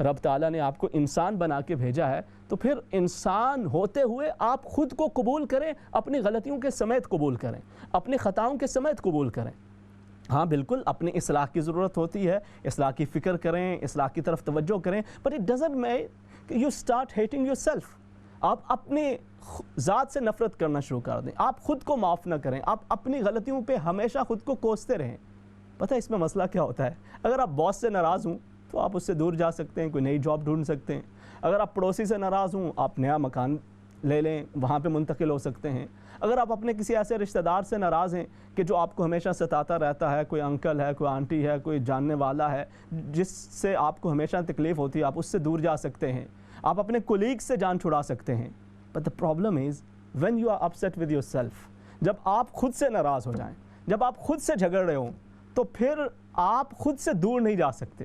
رب تعالیٰ نے آپ کو انسان بنا کے بھیجا ہے تو پھر انسان ہوتے ہوئے آپ خود کو قبول کریں، اپنی غلطیوں کے سمیت قبول کریں، اپنی خطاؤں کے سمیت قبول کریں۔ ہاں بالکل اپنی اصلاح کی ضرورت ہوتی ہے، اصلاح کی فکر کریں، اصلاح کی طرف توجہ کریں، but it doesn't mean کہ you start hating yourself۔ آپ اپنی ذات سے نفرت کرنا شروع کر دیں، آپ خود کو معاف نہ کریں، آپ اپنی غلطیوں پہ ہمیشہ خود کو کوستے رہیں۔ پتہ ہے اس میں مسئلہ کیا ہوتا ہے؟ اگر آپ باس سے ناراض ہوں تو آپ اس سے دور جا سکتے ہیں، کوئی نئی جاب ڈھونڈ سکتے ہیں۔ اگر آپ پڑوسی سے ناراض ہوں آپ نیا مکان لے لیں، وہاں پہ منتقل ہو سکتے ہیں۔ اگر آپ اپنے کسی ایسے رشتہ دار سے ناراض ہیں کہ جو آپ کو ہمیشہ ستاتا رہتا ہے، کوئی انکل ہے، کوئی آنٹی ہے، کوئی جاننے والا ہے جس سے آپ کو ہمیشہ تکلیف ہوتی ہے، آپ اس سے دور جا سکتے ہیں۔ آپ اپنے کولیگ سے جان چھڑا سکتے ہیں۔ But the problem is when you are upset with yourself، جب آپ خود سے ناراض ہو جائیں، جب آپ خود سے جھگڑ رہے ہوں تو پھر آپ خود سے دور نہیں جا سکتے۔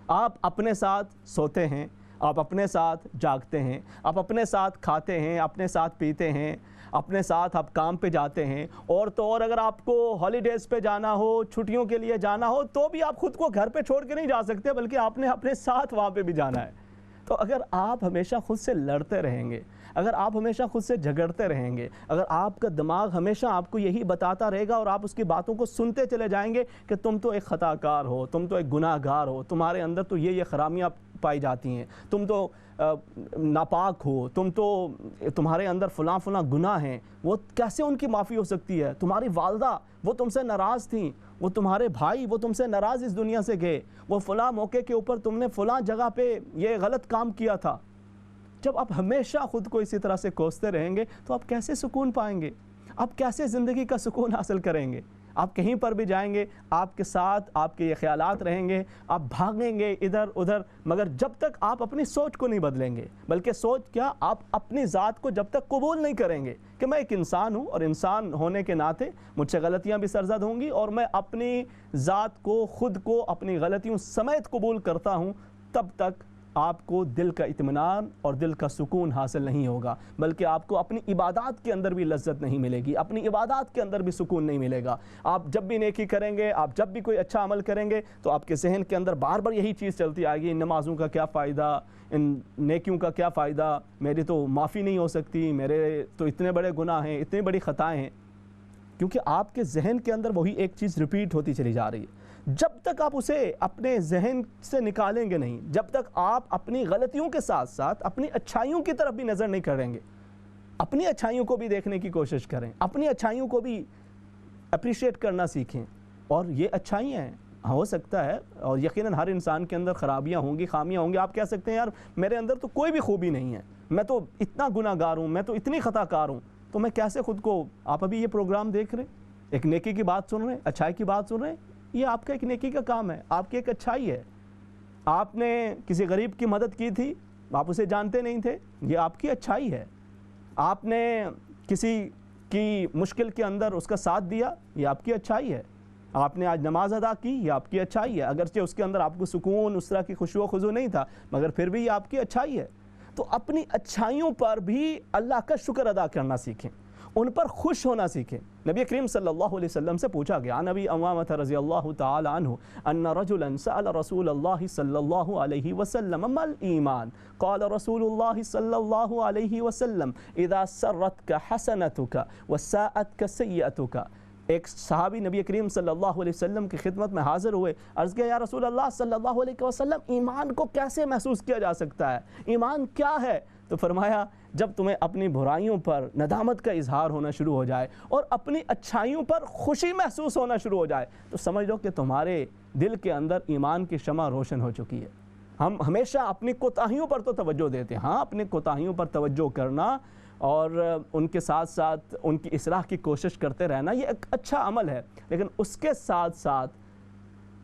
آپ اپنے ساتھ سوتے ہیں، آپ اپنے ساتھ جاگتے ہیں، آپ اپنے ساتھ کھاتے ہیں، اپنے ساتھ پیتے ہیں، اپنے ساتھ آپ کام پہ جاتے ہیں، اور تو اور اگر آپ کو ہالیڈیز پہ جانا ہو، چھٹیوں کے لیے جانا ہو تو بھی آپ خود کو گھر پہ چھوڑ کے نہیں جا سکتے، بلکہ آپ نے اپنے ساتھ وہاں پہ بھی جانا ہے۔ تو اگر آپ ہمیشہ خود سے لڑتے رہیں گے، اگر آپ ہمیشہ خود سے جھگڑتے رہیں گے، اگر آپ کا دماغ ہمیشہ آپ کو یہی بتاتا رہے گا اور آپ اس کی باتوں کو سنتے چلے جائیں گے کہ تم تو ایک خطا کار ہو، تم تو ایک گناہ گار ہو، تمہارے اندر تو یہ خرامیاں پائی جاتی ہیں، تم تو ناپاک ہو، تمہارے اندر فلاں گناہ ہیں، وہ کیسے ان کی معافی ہو سکتی ہے؟ تمہاری والدہ وہ تم سے ناراض تھیں، وہ تمہارے بھائی وہ تم سے ناراض اس دنیا سے گئے، وہ فلاں موقع کے اوپر تم نے فلاں جگہ پہ یہ غلط کام کیا تھا۔ جب آپ ہمیشہ خود کو اسی طرح سے کوستے رہیں گے تو آپ کیسے سکون پائیں گے؟ آپ کیسے زندگی کا سکون حاصل کریں گے؟ آپ کہیں پر بھی جائیں گے آپ کے ساتھ آپ کے یہ خیالات رہیں گے، آپ بھاگیں گے ادھر ادھر، مگر جب تک آپ اپنی سوچ کو نہیں بدلیں گے، بلکہ سوچ کیا، آپ اپنی ذات کو جب تک قبول نہیں کریں گے کہ میں ایک انسان ہوں اور انسان ہونے کے ناطے مجھ سے غلطیاں بھی سرزد ہوں گی اور میں اپنی ذات کو، خود کو اپنی غلطیوں سمیت قبول کرتا ہوں، تب تک آپ کو دل کا اطمینان اور دل کا سکون حاصل نہیں ہوگا، بلکہ آپ کو اپنی عبادات کے اندر بھی لذت نہیں ملے گی، اپنی عبادات کے اندر بھی سکون نہیں ملے گا۔ آپ جب بھی نیکی کریں گے، آپ جب بھی کوئی اچھا عمل کریں گے تو آپ کے ذہن کے اندر بار بار یہی چیز چلتی آئے گی، ان نمازوں کا کیا فائدہ، ان نیکیوں کا کیا فائدہ، میری تو معافی نہیں ہو سکتی، میرے تو اتنے بڑے گناہ ہیں، اتنی بڑی خطائیں ہیں، کیونکہ آپ کے ذہن کے اندر وہی ایک چیز ریپیٹ ہوتی چلی جا رہی ہے۔ جب تک آپ اسے اپنے ذہن سے نکالیں گے نہیں، جب تک آپ اپنی غلطیوں کے ساتھ ساتھ اپنی اچھائیوں کی طرف بھی نظر نہیں کریں گے، اپنی اچھائیوں کو بھی دیکھنے کی کوشش کریں، اپنی اچھائیوں کو بھی اپریشیٹ کرنا سیکھیں، اور یہ اچھائیاں ہیں، ہو سکتا ہے اور یقیناً ہر انسان کے اندر خرابیاں ہوں گی، خامیاں ہوں گی، آپ کہہ سکتے ہیں یار میرے اندر تو کوئی بھی خوبی نہیں ہے، میں تو اتنا گناہ گار ہوں، میں تو اتنی خطا کار ہوں، تو میں کیسے خود کو، آپ ابھی یہ پروگرام دیکھ رہے ہیں، ایک نیکی کی بات سن رہے ہیں، اچھائی کی بات سن رہے ہیں، یہ آپ کا ایک نیکی کا کام ہے، آپ کی ایک اچھائی ہے۔ آپ نے کسی غریب کی مدد کی تھی، آپ اسے جانتے نہیں تھے، یہ آپ کی اچھائی ہے۔ آپ نے کسی کی مشکل کے اندر اس کا ساتھ دیا، یہ آپ کی اچھائی ہے۔ آپ نے آج نماز ادا کی، یہ آپ کی اچھائی ہے، اگرچہ اس کے اندر آپ کو سکون، اس طرح کی خشوع و خضوع نہیں تھا، مگر پھر بھی یہ آپ کی اچھائی ہے۔ تو اپنی اچھائیوں پر بھی اللہ کا شکر ادا کرنا سیکھیں، ان پر خوش ہونا سیکھیں۔ نبی کریم صلی اللہ علیہ وسلم سے پوچھا گیا، نبی امامہ رضی اللہ تعالی عنہ ان رجلا سأل رسول اللہ صلی اللہ علیہ وسلم ما الایمان قال رسول اللہ صلی اللہ علیہ وسلم اذا سرتک حسنتک وساءتک سیئتک۔ ایک صحابی نبی کریم صلی اللہ علیہ وسلم کی خدمت میں حاضر ہوئے، عرض کیا یا رسول اللہ صلی اللہ علیہ وسلم ایمان کو کیسے محسوس کیا جا سکتا ہے، ایمان کیا ہے؟ تو فرمایا جب تمہیں اپنی برائیوں پر ندامت کا اظہار ہونا شروع ہو جائے اور اپنی اچھائیوں پر خوشی محسوس ہونا شروع ہو جائے تو سمجھ لو کہ تمہارے دل کے اندر ایمان کی شمع روشن ہو چکی ہے۔ ہم ہمیشہ اپنی کوتاہیوں پر تو توجہ دیتے ہیں، ہاں اپنی کوتاہیوں پر توجہ کرنا اور ان کے ساتھ ساتھ ان کی اصلاح کی کوشش کرتے رہنا یہ ایک اچھا عمل ہے، لیکن اس کے ساتھ ساتھ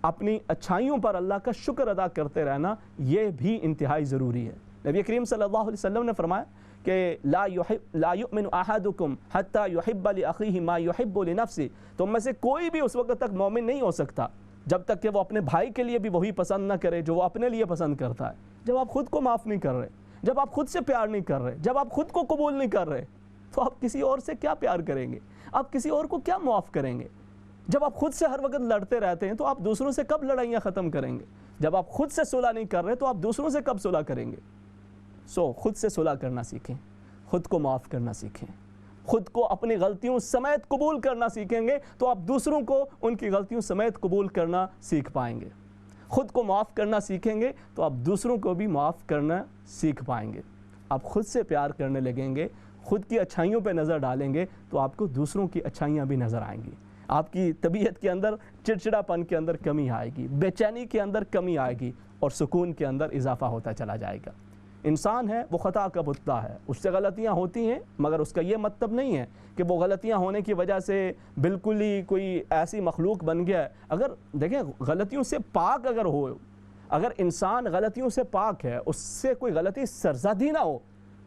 اپنی اچھائیوں پر اللہ کا شکر ادا کرتے رہنا یہ بھی انتہائی ضروری ہے۔ نبی کریم صلی اللہ علیہ وسلم نے فرمایا کہ لا یؤمن احدکم حتی یحب لاخیہ ما یحب لنفسہ، تم میں سے کوئی بھی اس وقت تک مومن نہیں ہو سکتا جب تک کہ وہ اپنے بھائی کے لیے بھی وہی پسند نہ کرے جو وہ اپنے لیے پسند کرتا ہے۔ جب آپ خود کو معاف نہیں کر رہے، جب آپ خود سے پیار نہیں کر رہے، جب آپ خود کو قبول نہیں کر رہے، تو آپ کسی اور سے کیا پیار کریں گے؟ آپ کسی اور کو کیا معاف کریں گے؟ جب آپ خود سے ہر وقت لڑتے رہتے ہیں تو آپ دوسروں سے کب لڑائیاں ختم کریں گے؟ جب آپ خود سے صلح نہیں کر رہے تو آپ دوسروں سے کب صلح کریں گے؟ خود سے صلح کرنا سیکھیں، خود کو معاف کرنا سیکھیں، خود کو اپنی غلطیوں سمیت قبول کرنا سیکھیں گے تو آپ دوسروں کو ان کی غلطیوں سمیت قبول کرنا سیکھ پائیں گے۔ خود کو معاف کرنا سیکھیں گے تو آپ دوسروں کو بھی معاف کرنا سیکھ پائیں گے۔ آپ خود سے پیار کرنے لگیں گے، خود کی اچھائیوں پہ نظر ڈالیں گے تو آپ کو دوسروں کی اچھائیاں بھی نظر آئیں گی۔ آپ کی طبیعت کے اندر چڑچڑاپن کے اندر کمی آئے گی، بے چینی کے اندر کمی آئے گی، اور سکون کے اندر اضافہ ہوتا چلا جائے گا۔ انسان ہے وہ خطا کا پتلا ہے، اس سے غلطیاں ہوتی ہیں، مگر اس کا یہ مطلب نہیں ہے کہ وہ غلطیاں ہونے کی وجہ سے بالکل ہی کوئی ایسی مخلوق بن گیا ہے۔ اگر دیکھیں غلطیوں سے پاک اگر ہو، اگر انسان غلطیوں سے پاک ہے، اس سے کوئی غلطی سرزد ہی نہ ہو،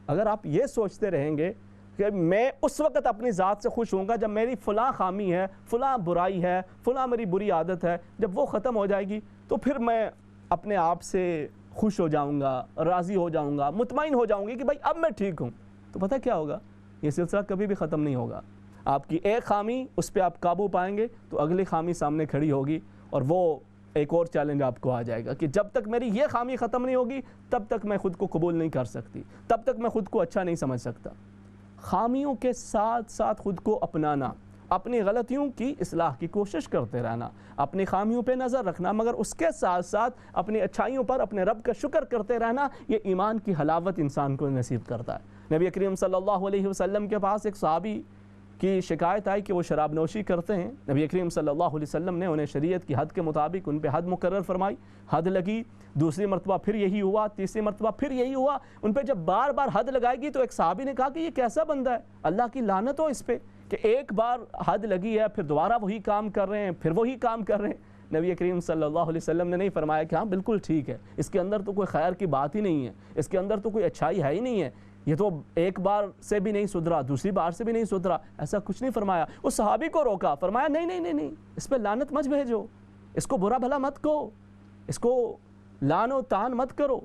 اگر آپ یہ سوچتے رہیں گے کہ میں اس وقت اپنی ذات سے خوش ہوں گا جب میری فلاں خامی ہے، فلاں برائی ہے، فلاں میری بری عادت ہے، جب وہ ختم ہو جائے گی تو پھر میں اپنے آپ سے خوش ہو جاؤں گا، راضی ہو جاؤں گا، مطمئن ہو جاؤں گی کہ بھائی اب میں ٹھیک ہوں، تو پتہ کیا ہوگا؟ یہ سلسلہ کبھی بھی ختم نہیں ہوگا۔ آپ کی ایک خامی، اس پہ آپ قابو پائیں گے تو اگلی خامی سامنے کھڑی ہوگی، اور وہ ایک اور چیلنج آپ کو آ جائے گا کہ جب تک میری یہ خامی ختم نہیں ہوگی تب تک میں خود کو قبول نہیں کر سکتی، تب تک میں خود کو اچھا نہیں سمجھ سکتا۔ خامیوں کے ساتھ ساتھ خود کو اپنانا، اپنی غلطیوں کی اصلاح کی کوشش کرتے رہنا، اپنی خامیوں پہ نظر رکھنا، مگر اس کے ساتھ ساتھ اپنی اچھائیوں پر اپنے رب کا شکر کرتے رہنا، یہ ایمان کی حلاوت انسان کو نصیب کرتا ہے۔ نبی کریم صلی اللہ علیہ وسلم کے پاس ایک صحابی کی شکایت آئی کہ وہ شراب نوشی کرتے ہیں۔ نبی کریم صلی اللہ علیہ وسلم نے انہیں شریعت کی حد کے مطابق ان پہ حد مقرر فرمائی، حد لگی، دوسری مرتبہ پھر یہی ہوا، تیسری مرتبہ پھر یہی ہوا۔ ان پہ جب بار بار حد لگائے گی تو ایک صحابی نے کہا کہ یہ کیسا بندہ ہے، اللہ کی لعنت ہو اس پہ کہ ایک بار حد لگی ہے پھر دوبارہ وہی کام کر رہے ہیں، پھر وہی کام کر رہے ہیں۔ نبی کریم صلی اللہ علیہ وسلم نے نہیں فرمایا کہ ہاں بالکل ٹھیک ہے، اس کے اندر تو کوئی خیر کی بات ہی نہیں ہے، اس کے اندر تو کوئی اچھائی ہے ہی نہیں ہے، یہ تو ایک بار سے بھی نہیں سدھرا، دوسری بار سے بھی نہیں سدھرا، ایسا کچھ نہیں فرمایا۔ اس صحابی کو روکا، فرمایا نہیں نہیں نہیں نہیں، اس پہ لعنت مت بھیجو، اس کو برا بھلا مت کہو، اس کو لعن و طعن مت کرو،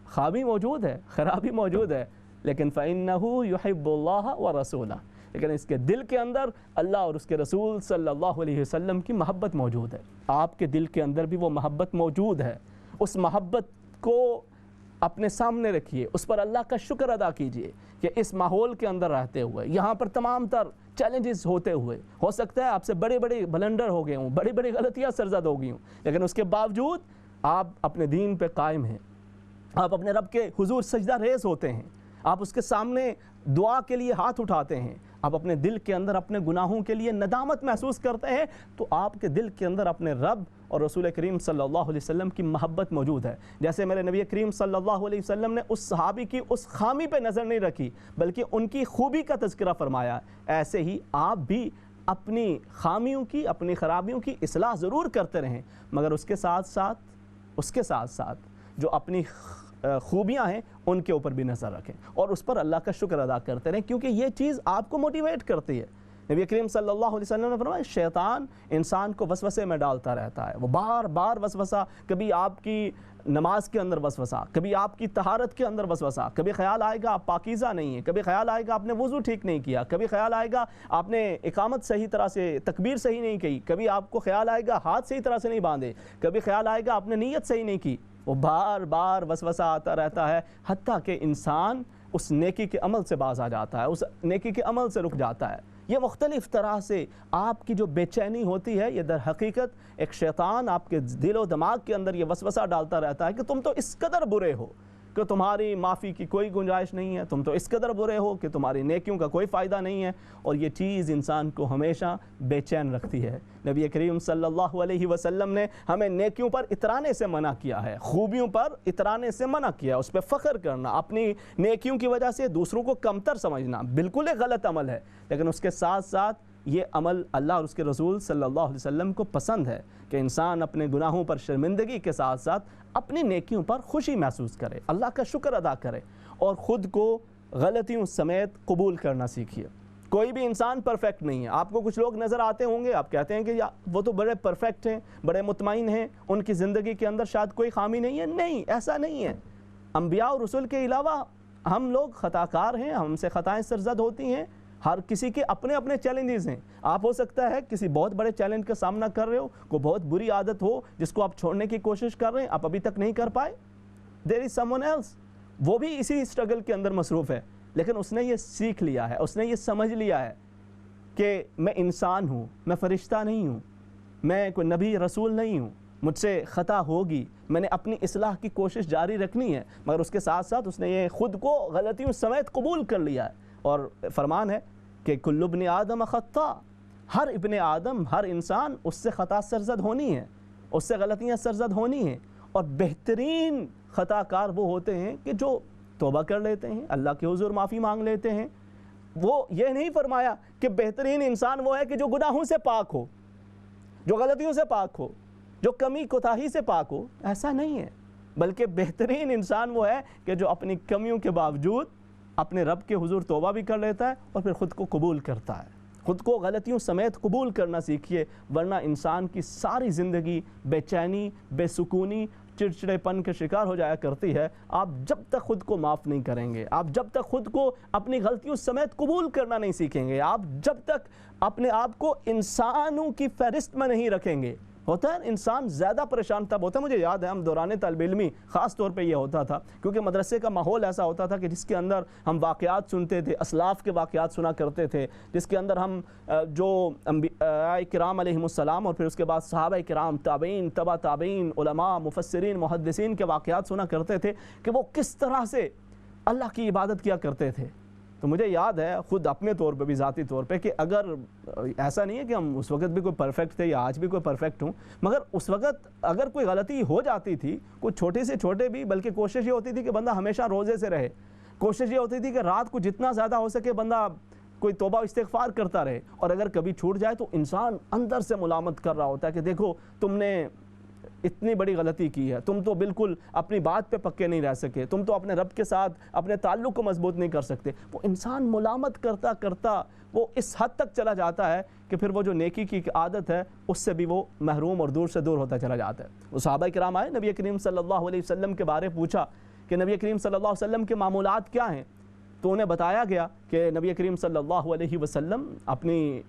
خامی موجود ہے، خرابی موجود ہے، لیکن فَإِنَّهُ يُحِبُّ اللَّهَ وَرَسُولَهُ، لیکن اس کے دل کے اندر اللہ اور اس کے رسول صلی اللہ علیہ وسلم کی محبت موجود ہے۔ آپ کے دل کے اندر بھی وہ محبت موجود ہے، اس محبت کو اپنے سامنے رکھیے، اس پر اللہ کا شکر ادا کیجئے کہ اس ماحول کے اندر رہتے ہوئے، یہاں پر تمام تر چیلنجز ہوتے ہوئے، ہو سکتا ہے آپ سے بڑے بڑے بلنڈر ہو گئے ہوں، بڑی بڑی غلطیاں سرزد ہو گئی ہوں، لیکن اس کے باوجود آپ اپنے دین پہ قائم ہیں، آپ اپنے رب کے حضور سجدہ ریز ہوتے ہیں، آپ اس کے سامنے دعا کے لیے ہاتھ اٹھاتے ہیں، آپ اپنے دل کے اندر اپنے گناہوں کے لیے ندامت محسوس کرتے ہیں، تو آپ کے دل کے اندر اپنے رب اور رسول کریم صلی اللہ علیہ وسلم کی محبت موجود ہے۔ جیسے میرے نبی کریم صلی اللہ علیہ وسلم نے اس صحابی کی اس خامی پہ نظر نہیں رکھی بلکہ ان کی خوبی کا تذکرہ فرمایا، ایسے ہی آپ بھی اپنی خامیوں کی، اپنی خرابیوں کی اصلاح ضرور کرتے رہیں، مگر اس کے ساتھ ساتھ جو اپنی خوبیاں ہیں ان کے اوپر بھی نظر رکھیں اور اس پر اللہ کا شکر ادا کرتے رہیں، کیونکہ یہ چیز آپ کو موٹیویٹ کرتی ہے۔ نبی کریم صلی اللہ علیہ وسلم نے فرمایا شیطان انسان کو وسوسے میں ڈالتا رہتا ہے، وہ بار بار وسوسہ، کبھی آپ کی نماز کے اندر وسوسہ، کبھی آپ کی طہارت کے اندر وسوسہ، کبھی خیال آئے گا آپ پاکیزہ نہیں ہیں، کبھی خیال آئے گا آپ نے وضو ٹھیک نہیں کیا، کبھی خیال آئے گا آپ نے اقامت صحیح طرح سے، تکبیر صحیح نہیں کی، کبھی آپ کو خیال آئے گا ہاتھ صحیح طرح سے نہیں باندھے، کبھی خیال آئے گا آپ نے نیت صحیح نہیں کی۔ وہ بار بار وسوسہ آتا رہتا ہے حتیٰ کہ انسان اس نیکی کے عمل سے باز آ جاتا ہے، اس نیکی کے عمل سے رک جاتا ہے۔ یہ مختلف طرح سے آپ کی جو بے چینی ہوتی ہے، یہ در حقیقت ایک شیطان آپ کے دل و دماغ کے اندر یہ وسوسہ ڈالتا رہتا ہے کہ تم تو اس قدر برے ہو کہ تمہاری معافی کی کوئی گنجائش نہیں ہے، تم تو اس قدر برے ہو کہ تمہاری نیکیوں کا کوئی فائدہ نہیں ہے، اور یہ چیز انسان کو ہمیشہ بے چین رکھتی ہے۔ نبی کریم صلی اللہ علیہ وسلم نے ہمیں نیکیوں پر اترانے سے منع کیا ہے، خوبیوں پر اترانے سے منع کیا ہے، اس پہ فخر کرنا، اپنی نیکیوں کی وجہ سے دوسروں کو کمتر سمجھنا بالکل ایک غلط عمل ہے، لیکن اس کے ساتھ ساتھ یہ عمل اللہ اور اس کے رسول صلی اللہ علیہ وسلم کو پسند ہے کہ انسان اپنے گناہوں پر شرمندگی کے ساتھ ساتھ اپنی نیکیوں پر خوشی محسوس کرے، اللہ کا شکر ادا کرے اور خود کو غلطیوں سمیت قبول کرنا سیکھیے۔ کوئی بھی انسان پرفیکٹ نہیں ہے، آپ کو کچھ لوگ نظر آتے ہوں گے، آپ کہتے ہیں کہ وہ تو بڑے پرفیکٹ ہیں، بڑے مطمئن ہیں، ان کی زندگی کے اندر شاید کوئی خامی نہیں ہے۔ نہیں، ایسا نہیں ہے۔ انبیاء اور رسول کے علاوہ ہم لوگ خطا کار ہیں، ہم سے خطائیں سرزد ہوتی ہیں، ہر کسی کے اپنے اپنے چیلنجز ہیں. آپ ہو سکتا ہے کسی بہت بڑے چیلنج کا سامنا کر رہے ہو, کوئی بہت بری عادت ہو جس کو آپ چھوڑنے کی کوشش کر رہے ہیں, آپ ابھی تک نہیں کر پائے. there is someone else, وہ بھی اسی اسٹرگل کے اندر مصروف ہے, لیکن اس نے یہ سیکھ لیا ہے, اس نے یہ سمجھ لیا ہے کہ میں انسان ہوں, میں فرشتہ نہیں ہوں, میں کوئی نبی رسول نہیں ہوں, مجھ سے خطا ہوگی, میں نے اپنی اصلاح کی کوشش جاری رکھنی ہے. مگر اس کے ساتھ ساتھ اس نے یہ خود کو غلطیوں سمیت قبول کر لیا ہے. اور فرمان ہے کہ کل ابن آدم خطا, ہر ابن آدم, ہر انسان اس سے خطا سرزد ہونی ہے, اس سے غلطیاں سرزد ہونی ہیں. اور بہترین خطا کار وہ ہوتے ہیں کہ جو توبہ کر لیتے ہیں, اللہ کے حضور معافی مانگ لیتے ہیں. وہ یہ نہیں فرمایا کہ بہترین انسان وہ ہے کہ جو گناہوں سے پاک ہو, جو غلطیوں سے پاک ہو, جو کمی کوتاہی سے پاک ہو. ایسا نہیں ہے, بلکہ بہترین انسان وہ ہے کہ جو اپنی کمیوں کے باوجود اپنے رب کے حضور توبہ بھی کر لیتا ہے اور پھر خود کو قبول کرتا ہے. خود کو غلطیوں سمیت قبول کرنا سیکھیے, ورنہ انسان کی ساری زندگی بے چینی, بے سکونی, چڑچڑے پن کے شکار ہو جایا کرتی ہے. آپ جب تک خود کو معاف نہیں کریں گے, آپ جب تک خود کو اپنی غلطیوں سمیت قبول کرنا نہیں سیکھیں گے, آپ جب تک اپنے آپ کو انسانوں کی فہرست میں نہیں رکھیں گے. ہوتا ہے انسان زیادہ پریشان تب ہوتا ہے, مجھے یاد ہے ہم دوران طالب علمی خاص طور پہ یہ ہوتا تھا, کیونکہ مدرسے کا ماحول ایسا ہوتا تھا کہ جس کے اندر ہم واقعات سنتے تھے, اسلاف کے واقعات سنا کرتے تھے, جس کے اندر ہم جو انبیاء کرام علیہم السلام اور پھر اس کے بعد صحابہ کرام, تابعین, تبع تابعین, علماء, مفسرین, محدثین کے واقعات سنا کرتے تھے کہ وہ کس طرح سے اللہ کی عبادت کیا کرتے تھے. تو مجھے یاد ہے خود اپنے طور پہ بھی, ذاتی طور پہ, کہ اگر ایسا نہیں ہے کہ ہم اس وقت بھی کوئی پرفیکٹ تھے یا آج بھی کوئی پرفیکٹ ہوں, مگر اس وقت اگر کوئی غلطی ہو جاتی تھی, کوئی چھوٹے سے چھوٹے بھی, بلکہ کوشش یہ ہوتی تھی کہ بندہ ہمیشہ روزے سے رہے, کوشش یہ ہوتی تھی کہ رات کو جتنا زیادہ ہو سکے بندہ کوئی توبہ استغفار کرتا رہے. اور اگر کبھی چھوٹ جائے تو انسان اندر سے ملامت کر رہا ہوتا ہے کہ دیکھو تم نے اتنی بڑی غلطی کی ہے, تم تو بالکل اپنی بات پہ پکے نہیں رہ سکے, تم تو اپنے رب کے ساتھ اپنے تعلق کو مضبوط نہیں کر سکتے. وہ انسان ملامت کرتا کرتا وہ اس حد تک چلا جاتا ہے کہ پھر وہ جو نیکی کی عادت ہے اس سے بھی وہ محروم اور دور سے دور ہوتا چلا جاتا ہے. وہ صحابہ کرام آئے, نبی کریم صلی اللہ علیہ وسلم کے بارے پوچھا کہ نبی کریم صلی اللہ علیہ وسلم کے معمولات کیا ہیں, تو انہیں بتایا گیا کہ نبی کریم صلی اللہ علیہ وسلم اپنی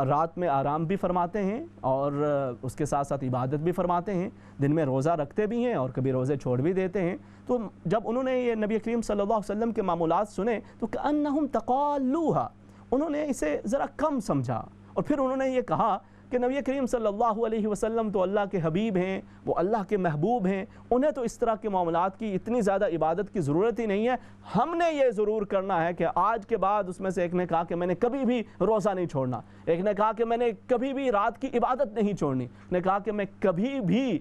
رات میں آرام بھی فرماتے ہیں اور اس کے ساتھ ساتھ عبادت بھی فرماتے ہیں, دن میں روزہ رکھتے بھی ہیں اور کبھی روزے چھوڑ بھی دیتے ہیں. تو جب انہوں نے یہ نبی کریم صلی اللہ علیہ وسلم کے معمولات سنے تو کأنہم تقالوہا, انہوں نے اسے ذرا کم سمجھا, اور پھر انہوں نے یہ کہا کہ نبی کریم صلی اللہ علیہ وسلم تو اللہ کے حبیب ہیں, وہ اللہ کے محبوب ہیں, انہیں تو اس طرح کے معاملات کی اتنی زیادہ عبادت کی ضرورت ہی نہیں ہے. ہم نے یہ ضرور کرنا ہے کہ آج کے بعد, اس میں سے ایک نے کہا کہ میں نے کبھی بھی روزہ نہیں چھوڑنا, ایک نے کہا کہ میں نے کبھی بھی رات کی عبادت نہیں چھوڑنی, نے کہا کہ میں کبھی بھی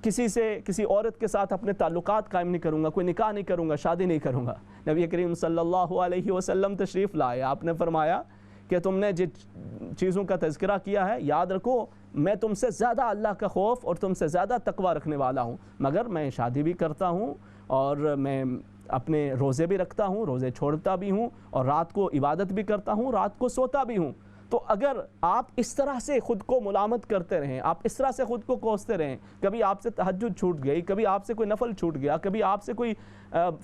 کسی عورت کے ساتھ اپنے تعلقات قائم نہیں کروں گا, کوئی نکاح نہیں کروں گا, شادی نہیں کروں گا. نبی کریم صلی اللہ علیہ وسلم تشریف لائے, آپ نے فرمایا کہ تم نے جن چیزوں کا تذکرہ کیا ہے, یاد رکھو میں تم سے زیادہ اللہ کا خوف اور تم سے زیادہ تقوی رکھنے والا ہوں, مگر میں شادی بھی کرتا ہوں اور میں اپنے روزے بھی رکھتا ہوں, روزے چھوڑتا بھی ہوں, اور رات کو عبادت بھی کرتا ہوں, رات کو سوتا بھی ہوں. تو اگر آپ اس طرح سے خود کو ملامت کرتے رہیں, آپ اس طرح سے خود کو کوستے رہیں, کبھی آپ سے تہجد چھوٹ گئی, کبھی آپ سے کوئی نفل چھوٹ گیا, کبھی آپ سے کوئی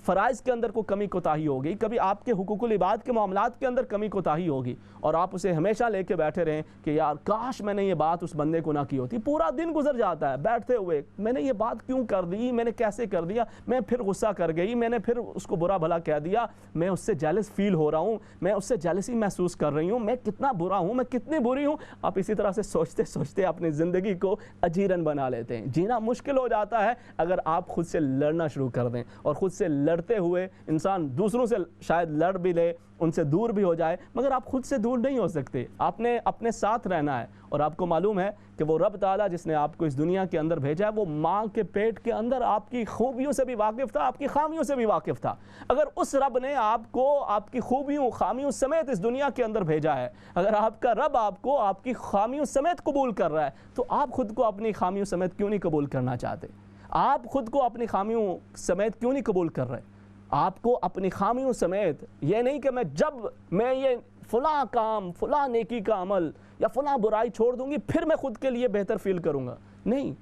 فرائض کے اندر کوئی کمی کوتاہی ہو گئی, کبھی آپ کے حقوق العباد کے معاملات کے اندر کمی کوتاہی ہوگی, اور آپ اسے ہمیشہ لے کے بیٹھے رہیں کہ یار کاش میں نے یہ بات اس بندے کو نہ کی ہوتی. پورا دن گزر جاتا ہے بیٹھتے ہوئے, میں نے یہ بات کیوں کر دی, میں نے کیسے کر دیا, میں پھر غصہ کر گئی, میں نے پھر اس کو برا بھلا کہہ دیا, میں اس سے جیلس فیل ہو رہا ہوں, میں اس سے جیلسی محسوس کر رہی ہوں, میں کتنا برا ہوں, میں کتنی بری ہوں. آپ اسی طرح سے سوچتے سوچتے اپنی زندگی کو اجیرن بنا لیتے ہیں. جینا مشکل ہو جاتا ہے اگر آپ خود سے لڑنا شروع کر دیں, اور خود سے لڑتے ہوئے انسان دوسروں سے شاید لڑ بھی لے, ان سے دور بھی ہو جائے, مگر آپ خود سے دور نہیں ہو سکتے. آپ نے اپنے ساتھ رہنا ہے, اور آپ کو معلوم ہے کہ وہ رب تعالیٰ جس نے آپ کو اس دنیا کے اندر بھیجا ہے, وہ ماں کے پیٹ کے اندر آپ کی خوبیوں سے بھی واقف تھا, آپ کی خامیوں سے بھی واقف تھا. اگر اس رب نے آپ کو آپ کی خوبیوں خامیوں سمیت اس دنیا کے اندر بھیجا ہے, اگر آپ کا رب آپ کو آپ کی خامیوں سمیت قبول کر رہا ہے, تو آپ خود کو اپنی خامیوں سمیت کیوں نہیں قبول کرنا چاہتے؟ آپ خود کو اپنی خامیوں سمیت کیوں نہیں قبول کر رہے؟ آپ کو اپنی خامیوں سمیت, یہ نہیں کہ میں یہ فلاں کام, فلاں نیکی کا عمل یا فلاں برائی چھوڑ دوں گی پھر میں خود کے لیے بہتر فیل کروں گا. نہیں,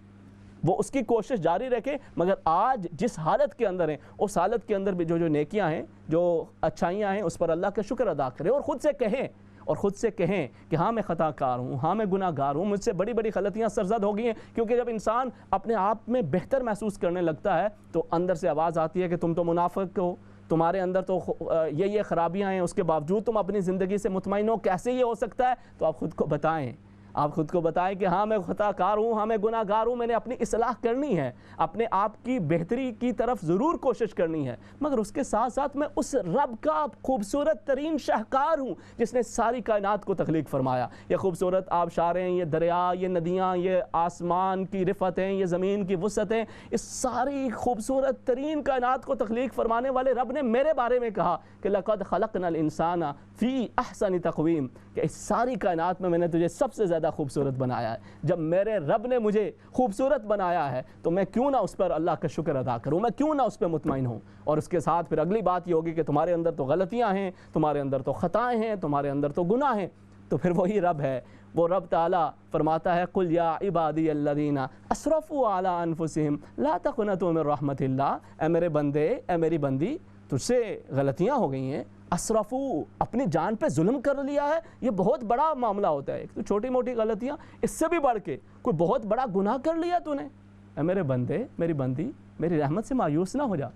وہ اس کی کوشش جاری رکھے، مگر آج جس حالت کے اندر ہیں اس حالت کے اندر بھی جو نیکیاں ہیں، جو اچھائیاں ہیں، اس پر اللہ کا شکر ادا کرے اور خود سے کہیں کہ ہاں میں خطا کار ہوں، ہاں میں گناہ گار ہوں، مجھ سے بڑی بڑی غلطیاں سرزد ہو گئی ہیں. کیونکہ جب انسان اپنے آپ میں بہتر محسوس کرنے لگتا ہے تو اندر سے آواز آتی ہے کہ تم تو منافق ہو، تمہارے اندر تو یہ خرابیاں ہیں، اس کے باوجود تم اپنی زندگی سے مطمئن ہو، کیسے یہ ہو سکتا ہے؟ تو آپ خود کو بتائیں کہ ہاں میں خطا کار ہوں، ہاں میں گناہ گار ہوں، میں نے اپنی اصلاح کرنی ہے، اپنے آپ کی بہتری کی طرف ضرور کوشش کرنی ہے، مگر اس کے ساتھ ساتھ میں اس رب کا خوبصورت ترین شاہکار ہوں جس نے ساری کائنات کو تخلیق فرمایا. یہ خوبصورت آبشاریں، یہ دریا، یہ ندیاں، یہ آسمان کی رفتیں، یہ زمین کی وسعتیں، اس ساری خوبصورت ترین کائنات کو تخلیق فرمانے والے رب نے میرے بارے میں کہا کہ لَقَدْ خَلَقْنَا الْإِنسَانَ فِي أَحْسَنِ تَقْوِيمٍ، کہ اس ساری کائنات میں نے تجھے سب سے زیادہ خوبصورت بنایا ہے. جب میرے رب نے مجھے خوبصورت بنایا ہے تو میں کیوں نہ اس پر اللہ کا شکر ادا کروں، میں کیوں نہ اس پہ مطمئن ہوں. اور اس کے ساتھ پھر اگلی بات یہ ہوگی کہ تمہارے اندر تو غلطیاں ہیں، تمہارے اندر تو خطائیں ہیں، تمہارے اندر تو گناہ ہیں. تو پھر وہی رب ہے، وہ رب تعالیٰ فرماتا ہے قُلْ يَا عِبَادِيَ الَّذِينَ أَسْرَفُوا عَلَىٰ أَنفُسِهِمْ لَا تَقْنَطُوا مِن رَحْمَةِ اللَّهِ، اے میرے بندے، اے میری بندی، تجھ سے غلطیاں ہو گئی ہیں. اسرفو، اپنی جان پہ ظلم کر لیا ہے، یہ بہت بڑا معاملہ ہوتا ہے. ایک تو چھوٹی موٹی غلطیاں، اس سے بھی بڑھ کے کوئی بہت بڑا گناہ کر لیا تو نے. اے میرے بندے، میری بندی، میری رحمت سے مایوس نہ ہو جا،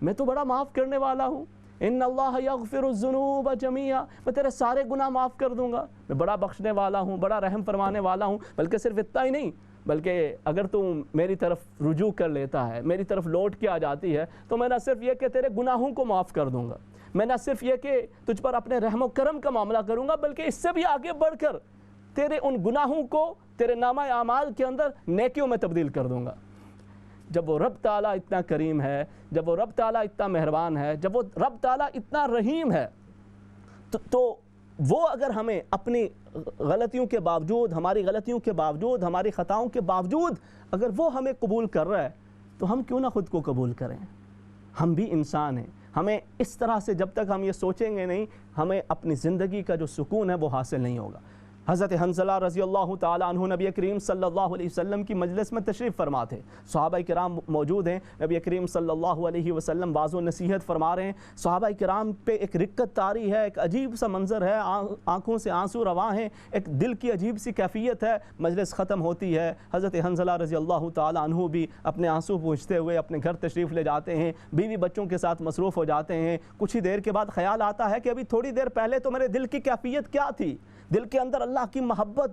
میں تو بڑا معاف کرنے والا ہوں. ان اللہ یغفر الذنوب جميعا، میں تیرے سارے گناہ معاف کر دوں گا، میں بڑا بخشنے والا ہوں، بڑا رحم فرمانے والا ہوں. بلکہ صرف اتنا ہی نہیں، بلکہ اگر تم میری طرف رجوع کر لیتا ہے، میری طرف لوٹ کے آ جاتی ہے، تو میں نہ صرف یہ کہ تیرے گناہوں کو معاف کر دوں گا، میں نہ صرف یہ کہ تجھ پر اپنے رحم و کرم کا معاملہ کروں گا، بلکہ اس سے بھی آگے بڑھ کر تیرے ان گناہوں کو تیرے نامہ اعمال کے اندر نیکیوں میں تبدیل کر دوں گا. جب وہ رب تعالیٰ اتنا کریم ہے، جب وہ رب تعالیٰ اتنا مہربان ہے، جب وہ رب تعالیٰ اتنا رحیم ہے، تو وہ اگر ہمیں اپنی غلطیوں کے باوجود، ہماری غلطیوں کے باوجود، ہماری خطاؤں کے باوجود اگر وہ ہمیں قبول کر رہا ہے تو ہم کیوں نہ خود کو قبول کریں. ہم بھی انسان ہیں. ہمیں اس طرح سے جب تک ہم یہ سوچیں گے نہیں، ہمیں اپنی زندگی کا جو سکون ہے وہ حاصل نہیں ہوگا. حضرت حنظلہ رضی اللہ تعالیٰ عنہ نبی کریم صلی اللہ علیہ وسلم کی مجلس میں تشریف فرما تھے. صحابہ کرام موجود ہیں، نبی کریم صلی اللہ علیہ وسلم واعظ و نصیحت فرما رہے ہیں. صحابہ کرام پہ ایک رقت طاری ہے، ایک عجیب سا منظر ہے، آنکھوں سے آنسو رواں ہیں، ایک دل کی عجیب سی کیفیت ہے. مجلس ختم ہوتی ہے، حضرت حنظلہ رضی اللہ تعالیٰ عنہ بھی اپنے آنسو پوچھتے ہوئے اپنے گھر تشریف لے جاتے ہیں، بیوی بچوں کے ساتھ مصروف ہو جاتے ہیں. کچھ ہی دیر کے بعد خیال آتا ہے کہ ابھی تھوڑی دیر پہلے تو میرے دل کی کیفیت کیا تھی، دل کے اندر اللہ کی محبت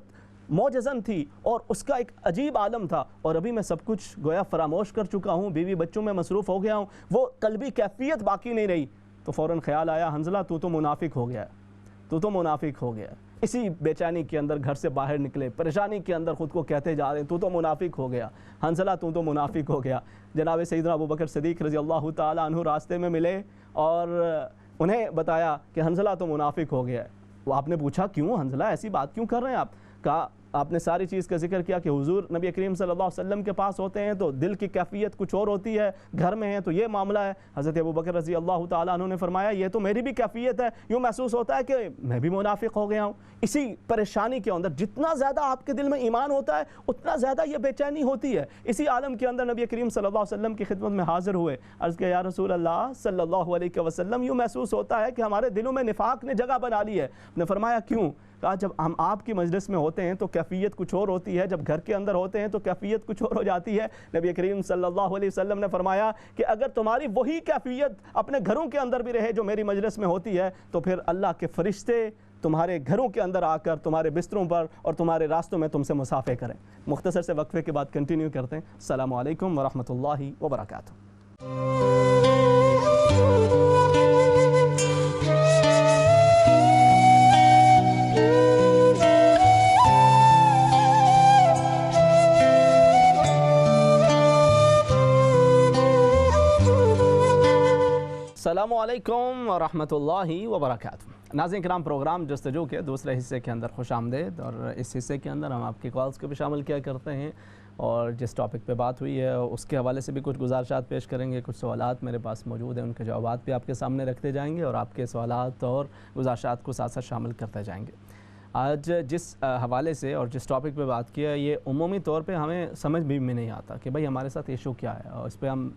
موجزن تھی اور اس کا ایک عجیب عالم تھا، اور ابھی میں سب کچھ گویا فراموش کر چکا ہوں، بیوی بچوں میں مصروف ہو گیا ہوں، وہ قلبی کیفیت باقی نہیں رہی. تو فوراً خیال آیا، حنظلہ تو منافق ہو گیا، تو منافق ہو گیا. اسی بے چینی کے اندر گھر سے باہر نکلے، پریشانی کے اندر خود کو کہتے جا رہے ہیں تو منافق ہو گیا، حنظلہ تو منافق ہو گیا. جناب سیدنا ابوبکر صدیق رضی اللہ تعالیٰ عنہ راستے میں ملے اور انہیں بتایا کہ حنظلہ تو منافق ہو گیا ہے. وہ آپ نے پوچھا کیوں حنظلہ، ایسی بات کیوں کر رہے ہیں آپ؟ کہا آپ نے ساری چیز کا ذکر کیا کہ حضور نبی کریم صلی اللہ علیہ وسلم کے پاس ہوتے ہیں تو دل کی کیفیت کچھ اور ہوتی ہے، گھر میں ہیں تو یہ معاملہ ہے. حضرت ابوبکر رضی اللہ تعالیٰ عنہ نے فرمایا یہ تو میری بھی کیفیت ہے، یوں محسوس ہوتا ہے کہ میں بھی منافق ہو گیا ہوں. اسی پریشانی کے اندر جتنا زیادہ آپ کے دل میں ایمان ہوتا ہے اتنا زیادہ یہ بے چینی ہوتی ہے. اسی عالم کے اندر نبی کریم صلی اللہ علیہ وسلم کی خدمت میں حاضر ہوئے، عرض کیا یا رسول اللہ صلی اللہ علیہ وسلم، یوں محسوس ہوتا ہے کہ ہمارے دلوں میں نفاق نے جگہ بنا لی ہے. نے فرمایا کیوں؟ کہا جب ہم آپ کی مجلس میں ہوتے ہیں تو کیفیت کچھ اور ہوتی ہے، جب گھر کے اندر ہوتے ہیں تو کیفیت کچھ اور ہو جاتی ہے. نبی کریم صلی اللہ علیہ وسلم نے فرمایا کہ اگر تمہاری وہی کیفیت اپنے گھروں کے اندر بھی رہے جو میری مجلس میں ہوتی ہے تو پھر اللہ کے فرشتے تمہارے گھروں کے اندر آ کر تمہارے بستروں پر اور تمہارے راستوں میں تم سے مصافحہ کریں. مختصر سے وقفے کے بعد کنٹینیو کرتے ہیں. السلام علیکم ورحمۃ اللہ وبرکاتہ. السلام علیکم ورحمۃ اللہ وبرکاتہ. ناظرین کرام، پروگرام جستجو کے دوسرے حصے کے اندر خوش آمدید، اور اس حصے کے اندر ہم آپ کی کالز کو بھی شامل کیا کرتے ہیں اور جس ٹاپک پہ بات ہوئی ہے اس کے حوالے سے بھی کچھ گزارشات پیش کریں گے. کچھ سوالات میرے پاس موجود ہیں، ان کے جوابات بھی آپ کے سامنے رکھتے جائیں گے اور آپ کے سوالات اور گزارشات کو ساتھ ساتھ شامل کرتے جائیں گے. آج جس حوالے سے اور جس ٹاپک پہ بات کیا ہے یہ عمومی طور پہ ہمیں سمجھ بھی میں نہیں آتا کہ بھئی ہمارے ساتھ ایشو کیا ہے، اور اس پہ ہم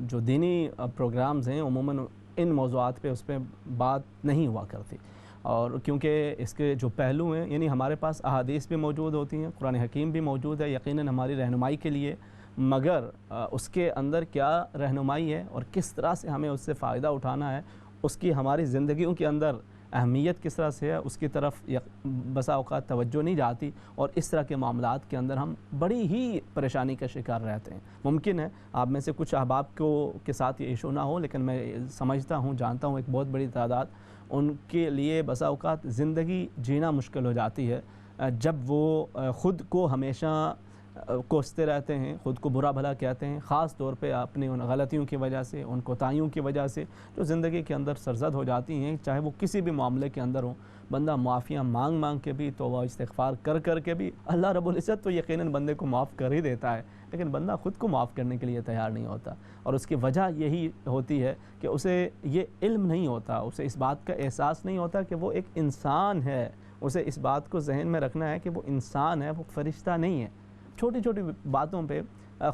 جو دینی پروگرامز ہیں عموماً ان موضوعات پہ اس پہ بات نہیں ہوا کرتی، اور کیونکہ اس کے جو پہلو ہیں یعنی ہمارے پاس احادیث بھی موجود ہوتی ہیں، قرآن حکیم بھی موجود ہے یقیناً ہماری رہنمائی کے لیے، مگر اس کے اندر کیا رہنمائی ہے اور کس طرح سے ہمیں اس سے فائدہ اٹھانا ہے، اس کی ہماری زندگیوں کے اندر اہمیت کس طرح سے ہے، اس کی طرف بسا اوقات توجہ نہیں جاتی، اور اس طرح کے معاملات کے اندر ہم بڑی ہی پریشانی کا شکار رہتے ہیں۔ ممکن ہے آپ میں سے کچھ احباب کے ساتھ یہ ایشو نہ ہو، لیکن میں سمجھتا ہوں، جانتا ہوں ایک بہت بڑی تعداد ان کے لیے بسا اوقات زندگی جینا مشکل ہو جاتی ہے جب وہ خود کو ہمیشہ کوستے رہتے ہیں، خود کو برا بھلا کہتے ہیں، خاص طور پہ اپنی ان غلطیوں کی وجہ سے، ان کوتاہیوں کی وجہ سے جو زندگی کے اندر سرزد ہو جاتی ہیں، چاہے وہ کسی بھی معاملے کے اندر ہوں۔ بندہ معافیاں مانگ کے بھی، توبہ استغفار کر کے بھی اللہ رب العزت تو یقیناً بندے کو معاف کر ہی دیتا ہے، لیکن بندہ خود کو معاف کرنے کے لیے تیار نہیں ہوتا، اور اس کی وجہ یہی ہوتی ہے کہ اسے یہ علم نہیں ہوتا، اسے اس بات کا احساس نہیں ہوتا کہ وہ ایک انسان ہے، اسے اس بات کو ذہن میں رکھنا ہے کہ وہ انسان ہے، وہ فرشتہ نہیں ہے۔ چھوٹی چھوٹی باتوں پہ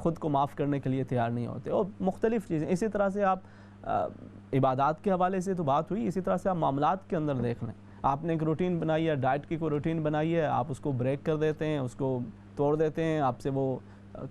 خود کو معاف کرنے کے لیے تیار نہیں ہوتے، اور مختلف چیزیں اسی طرح سے آپ عبادات کے حوالے سے تو بات ہوئی، اسی طرح سے آپ معاملات کے اندر دیکھ لیں، آپ نے ایک روٹین بنائی ہے، ڈائٹ کی کوئی روٹین بنائی ہے، آپ اس کو بریک کر دیتے ہیں، اس کو توڑ دیتے ہیں، آپ سے وہ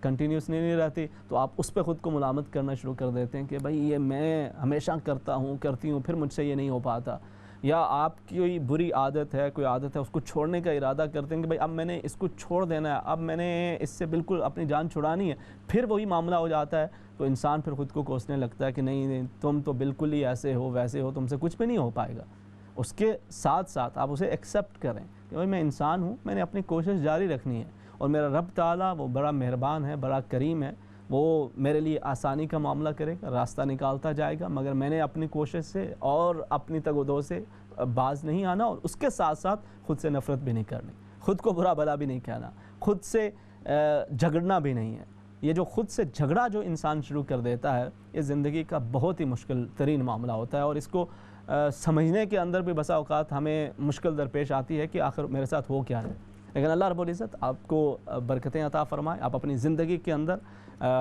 کنٹینیوس نہیں رہتی، تو آپ اس پہ خود کو ملامت کرنا شروع کر دیتے ہیں کہ بھائی یہ میں ہمیشہ کرتی ہوں پھر مجھ سے یہ نہیں ہو پاتا، یا آپ کی کوئی بری عادت ہے، کوئی عادت ہے، اس کو چھوڑنے کا ارادہ کرتے ہیں کہ بھائی اب میں نے اس کو چھوڑ دینا ہے، اب میں نے اس سے بالکل اپنی جان چھڑانی ہے، پھر وہی معاملہ ہو جاتا ہے تو انسان پھر خود کو کوسنے لگتا ہے کہ نہیں تم تو بالکل ہی ایسے ہو ویسے ہو، تم سے کچھ بھی نہیں ہو پائے گا۔ اس کے ساتھ ساتھ آپ اسے ایکسیپٹ کریں کہ بھائی میں انسان ہوں، میں نے اپنی کوشش جاری رکھنی ہے، اور میرا رب تعالیٰ وہ بڑا مہربان ہے، بڑا کریم ہے، وہ میرے لیے آسانی کا معاملہ کرے گا، راستہ نکالتا جائے گا، مگر میں نے اپنی کوشش سے اور اپنی تگ و دو سے باز نہیں آنا، اور اس کے ساتھ ساتھ خود سے نفرت بھی نہیں کرنی، خود کو برا بھلا بھی نہیں کہنا، خود سے جھگڑنا بھی نہیں ہے۔ یہ جو خود سے جھگڑا جو انسان شروع کر دیتا ہے، یہ زندگی کا بہت ہی مشکل ترین معاملہ ہوتا ہے، اور اس کو سمجھنے کے اندر بھی بسا اوقات ہمیں مشکل درپیش آتی ہے کہ آخر میرے ساتھ ہو کیا ہے۔ لیکن اللہ رب العزت آپ کو برکتیں عطا فرمائے، آپ اپنی زندگی کے اندر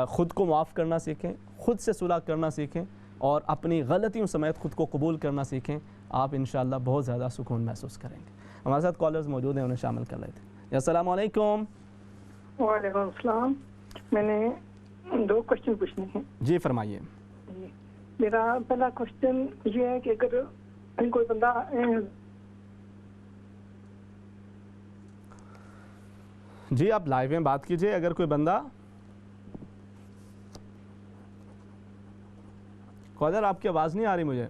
خود کو معاف کرنا سیکھیں، خود سے صلح کرنا سیکھیں، اور اپنی غلطیوں سمیت خود کو قبول کرنا سیکھیں، آپ انشاءاللہ بہت زیادہ سکون محسوس کریں گے۔ ہمارے ساتھ کالرز موجود ہیں، انہیں شامل کر لیتے ہیں۔ السلام علیکم۔ وعلیکم السلام۔ میں نے 2 کوشچن پوچھنے ہیں۔ جی فرمائیے۔ میرا پہلا کوشچن یہ ہے کہ اگر کوئی بندہ جی آپ لائیو میں بات کیجئے، اگر کوئی بندہ کالر آپ کی آواز نہیں آ رہی مجھے۔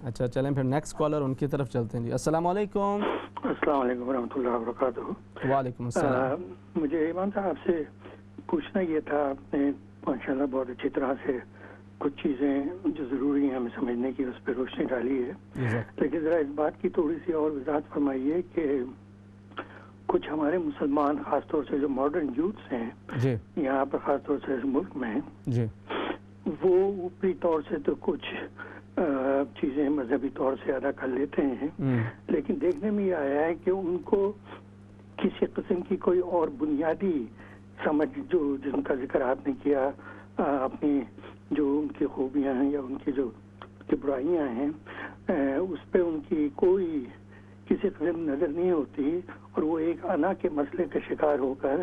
اچھا چلیں پھر نیکسٹ کالر ان کی طرف چلتے ہیں۔ جی السلام علیکم۔ السلام علیکم ورحمۃ اللہ وبرکاتہ۔ وعلیکم السلام۔ مجھے ایمان صاحب آپ سے پوچھنا یہ تھا، آپ نے ماشاءاللہ بہت اچھی طرح سے کچھ چیزیں جو ضروری ہیں ہمیں سمجھنے کی اس پہ روشنی ڈالی ہے، لیکن ذرا اس بات کی تھوڑی سی اور وضاحت فرمائیے کہ کچھ ہمارے مسلمان خاص طور سے جو ماڈرن یوتھس ہیں جی یہاں پر خاص طور سے اس ملک میں، جی وہ اوپری طور سے تو کچھ چیزیں مذہبی طور سے ادا کر لیتے ہیں، لیکن دیکھنے میں یہ آیا ہے کہ ان کو کسی قسم کی کوئی اور بنیادی سمجھ جو جن کا ذکر آپ نے کیا، اپنی جو ان کی خوبیاں ہیں یا ان کی جو برائیاں ہیں اس پہ ان کی کوئی کسی قسم نظر نہیں ہوتی، اور وہ ایک انا کے مسئلے کا شکار ہو کر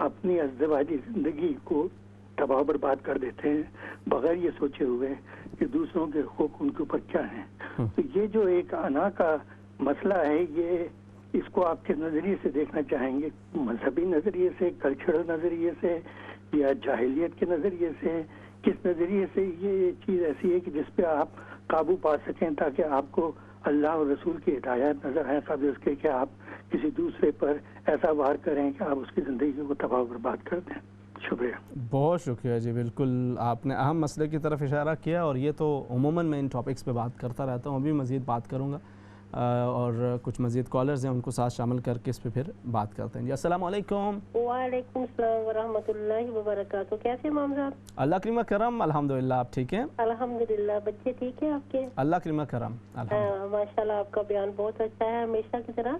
اپنی ازدواجی زندگی کو تباہ برباد کر دیتے ہیں بغیر یہ سوچے ہوئے کہ دوسروں کے حقوق ان کے اوپر کیا ہیں۔ تو یہ جو ایک انا کا مسئلہ ہے، یہ اس کو آپ کس نظریے سے دیکھنا چاہیں گے؟ مذہبی نظریے سے، کلچرل نظریے سے، یا جاہلیت کے نظریے سے؟ کس نظریے سے یہ چیز ایسی ہے کہ جس پہ آپ قابو پا سکیں تاکہ آپ کو اللہ اور رسول کی ہدایات نظر آئے قبل اس کے کہ آپ کسی دوسرے پر ایسا وار کریں کہ آپ اس کی زندگی کو تباہ برباد کر دیں؟ شکریہ۔ بہت شکریہ جی، بالکل آپ نے اہم مسئلے کی طرف اشارہ کیا، اور یہ تو عموماً میں ان ٹاپکس پہ بات کرتا رہتا ہوں، ابھی مزید بات کروں گا، اور کچھ مزید کالرز ہیں ان کو ساتھ شامل کر کے اس پہ پھر بات کرتے ہیں. جی السلام علیکم. وعلیکم السلام ورحمۃ اللہ وبرکاتہ. کیسے امام صاحب؟ اللہ کریم کرم الحمدللہ. آپ ٹھیک ہیں؟ الحمدللہ. بچے ٹھیک ہیں آپ کے؟ اللہ کریم کرم الحمدللہ. ماشاءاللہ آپ کا بیان بہت اچھا ہے ہمیشہ کی طرح.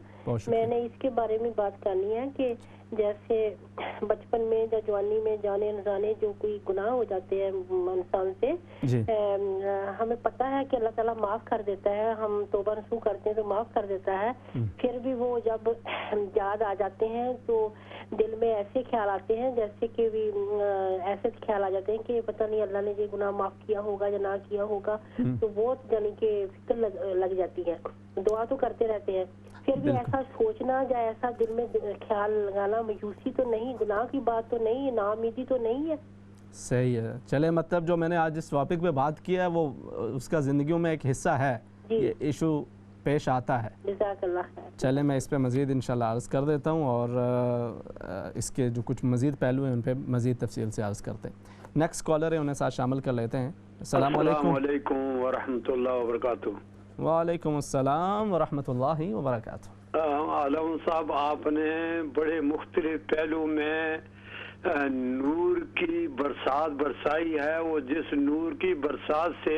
میں نے اس کے بارے میں بات کرنی ہے کہ جیسے بچپن میں یا جوانی میں جانے انجانے جو کوئی گناہ ہو جاتے ہیں انسان سے, ہمیں پتہ ہے کہ اللہ تعالیٰ معاف کر دیتا ہے, ہم توبہ رسوخ کرتے ہیں تو معاف کر دیتا ہے, پھر بھی وہ جب یاد آ جاتے ہیں تو دل میں ایسے خیال آتے ہیں جیسے کہ بھی ایسے خیال آ جاتے ہیں کہ پتہ نہیں اللہ نے یہ گناہ معاف کیا ہوگا یا نہ کیا ہوگا, تو وہ یعنی کہ فکر لگ جاتی ہے. دعا تو کرتے رہتے ہیں, پھر بھی ایسا سوچنا یا ایسا دل میں خیال لگانا مایوسی تو نہیں, گناہ کی بات تو نہیں, ناامیدی تو نہیں ہے. صحیح ہے. چلے مطلب جو میں نے آج اس ٹاپک پہ بات کیا ہے وہ اس کا زندگیوں میں ایک حصہ ہے, یہ ایشو پیش آتا ہے. جزاک اللہ خیر. چلے میں اس پہ مزید انشاءاللہ عرض کر دیتا ہوں اور اس کے جو کچھ مزید پہلو ہیں ان پہ مزید تفصیل سے عرض کرتے ہیں. نیکسٹ کالر ہے, انہیں ساتھ شامل کر لیتے ہیں. السلام علیکم ورحمۃ اللہ وبرکاتہ. وعلیکم السلام ورحمۃ اللہ وبرکاتہ. علم صاحب, آپ نے بڑے مختلف پہلو میں نور کی برسات برسائی ہے. وہ جس نور کی برسات سے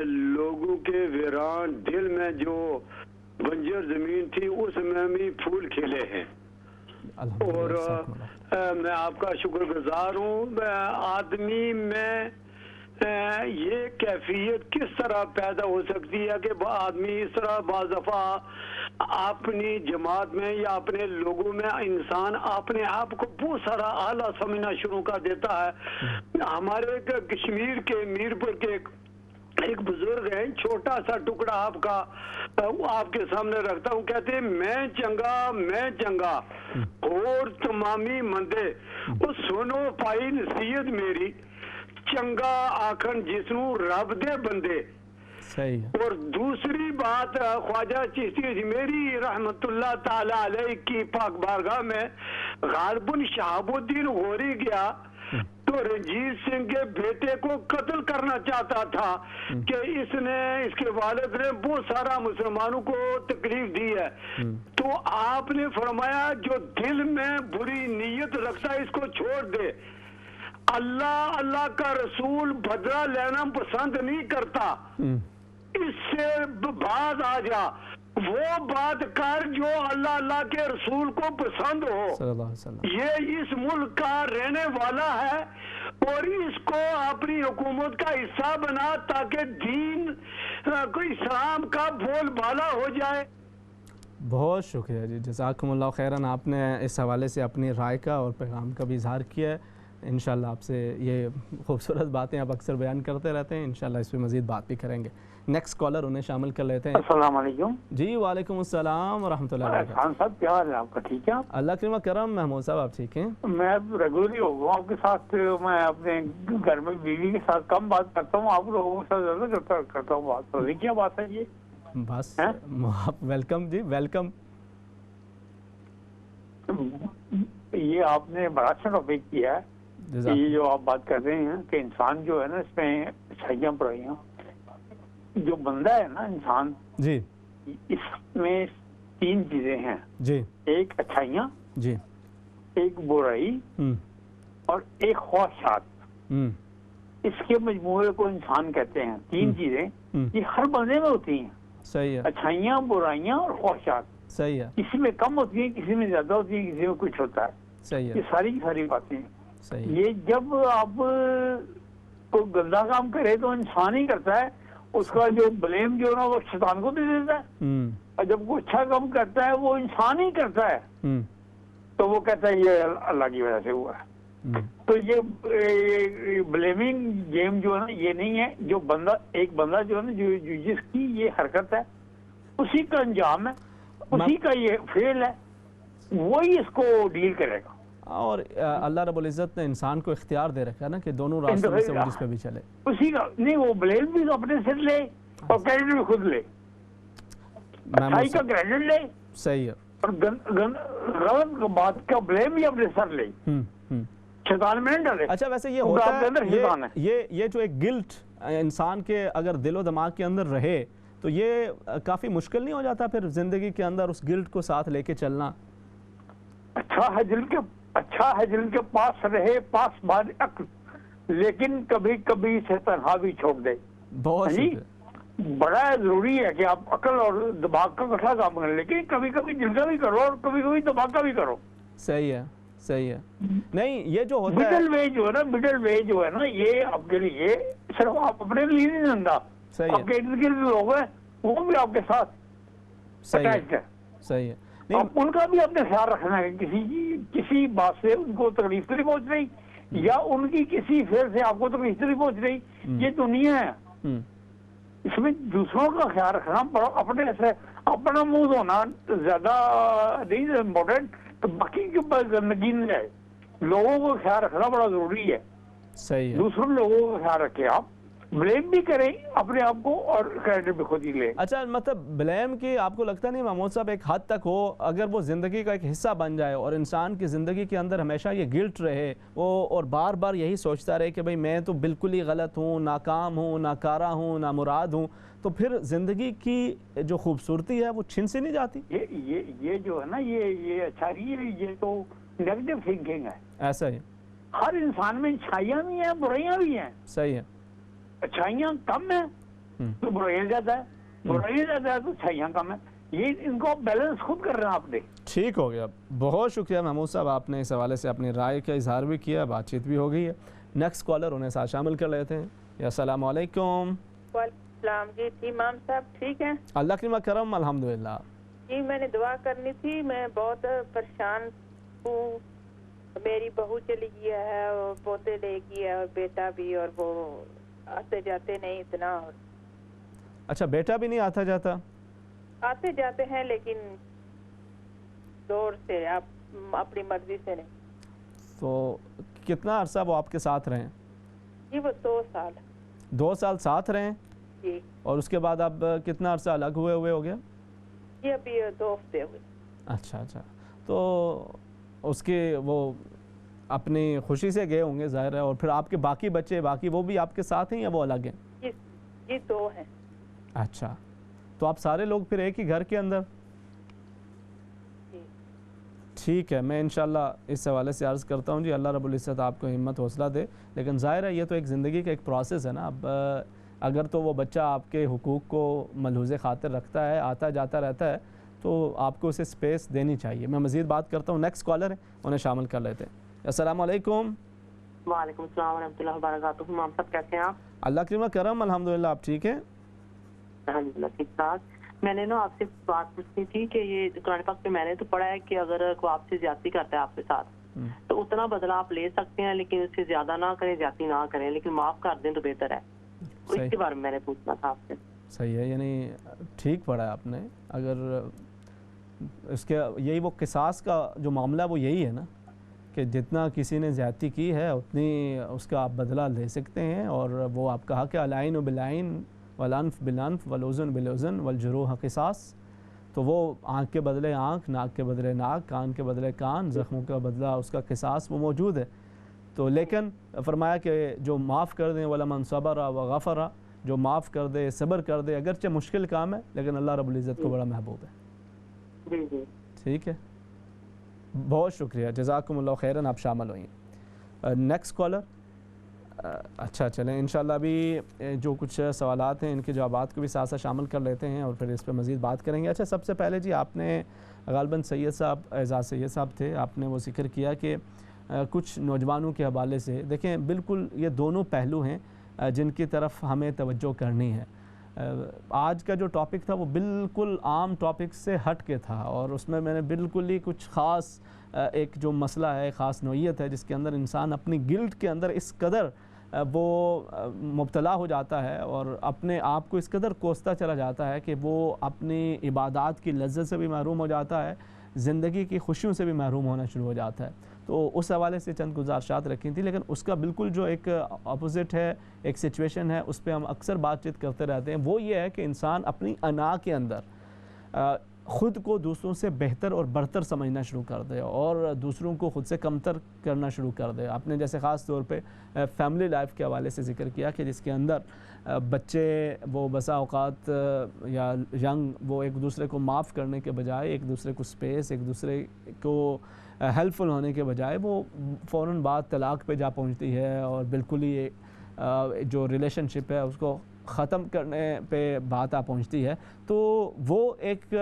لوگوں کے ویران دل میں جو بنجر زمین تھی اس میں بھی پھول کھلے ہیں, اور میں آپ کا شکر گزار ہوں. آدمی میں یہ کیفیت کس طرح پیدا ہو سکتی ہے کہ آدمی اس طرح بعض دفعہ اپنی جماعت میں یا اپنے لوگوں میں انسان اپنے آپ کو بہت سارا اعلیٰ سمجھنا شروع کر دیتا ہے. ہمارے کشمیر کے میرپور کے ایک بزرگ ہیں, چھوٹا سا ٹکڑا آپ کا آپ کے سامنے رکھتا ہوں, کہتے ہیں میں چنگا اور تمامی مندے, وہ سنو پائی نصیحت میری, چنگا آکھن جسنو رب دے بندے. اور دوسری بات, خواجہ چشتی اجمیری رحمت اللہ تعالی علیہ کی پاک بارگاہ میں غالباً شہاب الدین غوری گیا تو رنجیت سنگھ کے بیٹے کو قتل کرنا چاہتا تھا کہ اس کے والد نے بہت سارا مسلمانوں کو تکلیف دی ہے. تو آپ نے فرمایا جو دل میں بری نیت رکھتا ہے اس کو چھوڑ دے. اللہ کا رسول بدلہ لینا پسند نہیں کرتا, اس سے باز آ جا, وہ بات کر جو اللہ کے رسول کو پسند ہو. یہ اس ملک کا رہنے والا ہے اور اس کو اپنی حکومت کا حصہ بنا تاکہ دین کو اسلام کا بول بالا ہو جائے. بہت شکریہ جی, جزاکم اللہ خیراً. آپ نے اس حوالے سے اپنی رائے کا اور پیغام کا بھی اظہار کیا ہے. انشاءاللہ آپ سے یہ خوبصورت باتیں آپ اکثر بیان کرتے رہتے ہیں, انشاءاللہ اس پہ مزید بات بھی کریں گے. نیکسٹ کالر انہیں شامل کر لیتے ہیں. السلام علیکم. جی وعلیکم السلام ورحمۃ اللہ وبرکاتہ. خان صاحب کیا حال ہے آپ کا؟ ٹھیک ہے اللہ کریم کرم. محمود صاحب آپ ٹھیک ہیں؟ میں ریگولرلی ہو گیا آپ کے ساتھ. میں اپنے گھر میں بیوی کے ساتھ کم بات کرتا ہوں, آپ لوگوں کے ساتھ زیادہ کرتا ہوں بات. تو کیا بات ہے یہ؟ بس آپ ویلکم جی, ویلکم. یہ آپ نے بڑا اچھا ٹاپک کیا ہے. یہ جو آپ بات کر رہے ہیں کہ انسان جو ہے نا اس میں اچھائیاں برائیاں, جو بندہ ہے نا انسان جی, اس میں تین چیزیں ہیں جی. ایک اچھائیاں جی, ایک برائی اور ایک خواہشات. اس کے مجموعے کو انسان کہتے ہیں. تین چیزیں یہ ہر بندے میں ہوتی ہیں. صحیح ہے. اچھائیاں برائیاں اور خواہشات. صحیح ہے. کسی میں کم ہوتی ہیں, کسی میں زیادہ ہوتی ہیں, کسی میں کچھ ہوتا ہے. صحیح ہے. یہ ساری کی ساری باتیں. صحیح. یہ جب آپ کوئی گندا کام کرے تو انسان ہی کرتا ہے, اس کا جو بلیم جو ہے نا وہ شیطان کو دے دیتا ہے. اور جب کوئی اچھا کام کرتا ہے وہ انسان ہی کرتا ہے تو وہ کہتا ہے یہ اللہ کی وجہ سے ہوا ہے. تو یہ بلیمنگ گیم جو ہے نا یہ نہیں ہے. جو بندہ ایک بندہ جو ہے نا جو جس کی یہ حرکت ہے اسی کا انجام ہے, اسی کا یہ فعل ہے, وہی اس کو ڈیل کرے گا. اور اللہ رب العزت نے انسان کو اختیار دے رکھا ہے نا کہ دونوں راستوں میں سے وہ جس پہ بھی چلے. اسی کا نہیں, وہ بلیم بھی اپنے سر لے اور کریڈٹ بھی خود لے. اچھائی کا کریڈٹ لے. صحیح ہے. اور غلط بات کا بلیم بھی اپنے سر لے. شیطان میں نہیں ڈالے. اچھا ویسے یہ ہوتا ہے, یہ جو ایک گلٹ انسان کے اگر دل و دماغ کے اندر رہے تو تو یہ کافی مشکل نہیں ہو جاتا پھر زندگی کے اندر اس گلٹ کو ساتھ لے کے چلنا؟ اچھا ہے دل کے پاس رہے پاس بان عقل، لیکن کبھی کبھی سے تنہا بھی چھوڑ دے. بہت بڑا ضروری ہے کہ آپ عقل اور دماغ کا اکٹھا کام کریں، لیکن کبھی کبھی دل کا بھی کرو اور کبھی کبھی دماغ کا بھی کرو. صحیح ہے. نہیں یہ جو ہوتا ہے مڈل وے جو ہے نا یہ آپ کے لیے صرف آپ اپنے لیے نہیں زندہ، آپ کے ارد گرد لوگ ہیں وہ بھی آپ کے ساتھ اٹیچڈ ہے. صحیح ہے. اب ان کا بھی اپنے خیال رکھنا ہے، کسی بات سے ان کو تکلیف تو نہیں پہنچ رہی یا ان کی کسی فعل سے آپ کو تکلیف تو نہیں پہنچ رہی. یہ دنیا ہے، اس میں دوسروں کا خیال رکھنا بڑا اپنے سے اپنا منہ دھونا زیادہ نہیں امپورٹینٹ، تو باقی کے اوپر گندگی نہیں جائے. لوگوں کو خیال رکھنا بڑا ضروری ہے. صحیح ہے. دوسروں لوگوں کا خیال رکھیں، آپ بلیم بھی کریں اپنے آپ کو اور کریڈٹ بھی خود ہی لیں. اچھا مطلب بلیم کی آپ کو لگتا نہیں محمود صاحب ایک حد تک ہو، اگر وہ زندگی کا ایک حصہ بن جائے اور انسان کی زندگی کے اندر ہمیشہ یہ گلٹ رہے وہ اور بار بار یہی سوچتا رہے کہ بھئی میں تو بالکل ہی غلط ہوں، ناکام ہوں، ناکارہ ہوں، نامراد ہوں، تو پھر زندگی کی جو خوبصورتی ہے وہ چھن سے نہیں جاتی؟ یہ جو ہے نا یہ اچھا یہ تو نیگیٹو تھنکنگ ہے. ایسا ہی ہر انسان میں اچھائیاں بھی ہیں برائیاں بھی ہیں. صحیح ہے. اچھائیاں کم ہیں تو برائیاں زیادہ ہے، برائیاں زیادہ ہے تو اچھائیاں کم ہیں. یہ ان کو بیلنس خود کر رہے ہیں آپ نے. ٹھیک ہو گیا. بہت شکریہ محمود صاحب، آپ نے اس حوالے سے اپنی رائے کا اظہار بھی کیا، بات چیت بھی ہو گئی ہے. نیکسٹ کالر انہیں ساتھ شامل کر لیتے ہیں. السلام علیکم. وعلیکم السلام. جی امام صاحب ٹھیک ہیں؟ اللہ کی کرم الحمدللہ. جی میں نے دعا کرنی تھی، میں بہت پریشان ہوں. میری بہو چلی گیا ہے اور پوتے لے گیا اور بیٹا بھی، اور وہ آتے جاتے نہیں اتنا. اچھا بیٹا بھی نہیں آتا جاتا؟ آتے جاتے ہیں لیکن دور سے، آپ اپنی مرضی سے نہیں. تو کتنا عرصہ وہ آپ کے ساتھ رہے؟ جی وہ 2 سال. 2 سال ساتھ رہے؟ جی. اور اس کے بعد اب کتنا عرصہ الگ ہوئے ہو گیا؟ جی ابھی 2 ہفتے ہوئے. اچھا. تو اس کے وہ اپنی خوشی سے گئے ہوں گے ظاہر ہے. اور پھر آپ کے باقی بچے باقی وہ بھی آپ کے ساتھ ہیں یا وہ الگ ہیں؟ جی 2 ہیں. اچھا. تو آپ سارے لوگ پھر ایک ہی گھر کے اندر؟ ٹھیک ہے. میں انشاءاللہ اس حوالے سے عرض کرتا ہوں جی اللہ رب العزت آپ کو ہمت حوصلہ دے. لیکن ظاہر ہے یہ تو ایک زندگی کا ایک پروسیس ہے نا. اب اگر تو وہ بچہ آپ کے حقوق کو ملحوظ خاطر رکھتا ہے، آتا جاتا رہتا ہے، تو آپ کو اسے سپیس دینی چاہیے. میں مزید بات کرتا ہوں. نیکسٹ کالر ہے انہیں شامل کر لیتے ہیں. السلام علیکم. وعلیکم السلام ورحمۃ اللہ وبرکاتہ. امام صاحب کیسے ہیں آپ؟ اللہ کی کرم الحمدللہ. آپ ٹھیک ہیں؟ الحمدللہ ٹھیک ٹھاک. میں نے نا آپ سے بات پوچھنی تھی کہ یہ قرآن پاک میں نے تو پڑھا ہے کہ اگر کوئی آپ سے زیادتی کرتا ہے آپ کے ساتھ تو اتنا بدلہ آپ لے سکتے ہیں، لیکن اس سے زیادہ نہ کریں، زیادتی نہ کریں، لیکن معاف کر دیں تو بہتر ہے. اس کے بارے میں نے پوچھنا تھا آپ سے. صحیح ہے. یعنی ٹھیک پڑھا ہے آپ نے. اگر اس کے یہی وہ قصاص کا جو معاملہ وہ یہی ہے نا کہ جتنا کسی نے زیادتی کی ہے اتنی اس کا آپ بدلہ لے سکتے ہیں. اور وہ آپ کہا کہ العین بالعین والانف بالانف والاذن بالاذن والجروح قصاص. تو وہ آنکھ کے بدلے آنکھ، ناک کے بدلے ناک، کان کے بدلے کان، زخموں کا بدلہ اس کا قصاص وہ موجود ہے. تو لیکن فرمایا کہ جو معاف کر دیں ولمن صبر وغفر، جو معاف کر دے صبر کر دے، اگرچہ مشکل کام ہے لیکن اللہ رب العزت کو بڑا محبوب ہے. جی ٹھیک ہے. بہت شکریہ، جزاکم اللہ خیراً. آپ شامل ہوئیں. Next caller. اچھا چلیں انشاءاللہ ابھی جو کچھ سوالات ہیں ان کے جوابات کو بھی ساتھ ساتھ شامل کر لیتے ہیں اور پھر اس پہ مزید بات کریں گے. اچھا سب سے پہلے جی آپ نے غالباً سید صاحب، اعزاز سید صاحب تھے، آپ نے وہ ذکر کیا کہ کچھ نوجوانوں کے حوالے سے دیکھیں بالکل یہ دونوں پہلو ہیں جن کی طرف ہمیں توجہ کرنی ہے. آج کا جو ٹاپک تھا وہ بالکل عام ٹاپک سے ہٹ کے تھا اور اس میں نے بالکل ہی کچھ خاص ایک جو مسئلہ ہے، خاص نوعیت ہے جس کے اندر انسان اپنی گلٹ کے اندر اس قدر وہ مبتلا ہو جاتا ہے اور اپنے آپ کو اس قدر کوستا چلا جاتا ہے کہ وہ اپنی عبادات کی لذت سے بھی محروم ہو جاتا ہے، زندگی کی خوشیوں سے بھی محروم ہونا شروع ہو جاتا ہے. تو اس حوالے سے چند گزارشات رکھی تھی، لیکن اس کا بالکل جو ایک اپوزٹ ہے، ایک سچویشن ہے، اس پہ ہم اکثر بات چیت کرتے رہتے ہیں. وہ یہ ہے کہ انسان اپنی انا کے اندر خود کو دوسروں سے بہتر اور برتر سمجھنا شروع کر دے اور دوسروں کو خود سے کمتر کرنا شروع کر دے. آپ نے جیسے خاص طور پہ فیملی لائف کے حوالے سے ذکر کیا کہ جس کے اندر بچے وہ بسا اوقات یا ینگ وہ ایک دوسرے کو معاف کرنے کے بجائے, ایک دوسرے کو سپیس, ایک دوسرے کو ہیلپ فل ہونے کے بجائے وہ فوراً بات طلاق پہ جا پہنچتی ہے اور بالکل ہی جو ریلیشن شپ ہے اس کو ختم کرنے پہ بات آ پہنچتی ہے. تو وہ ایک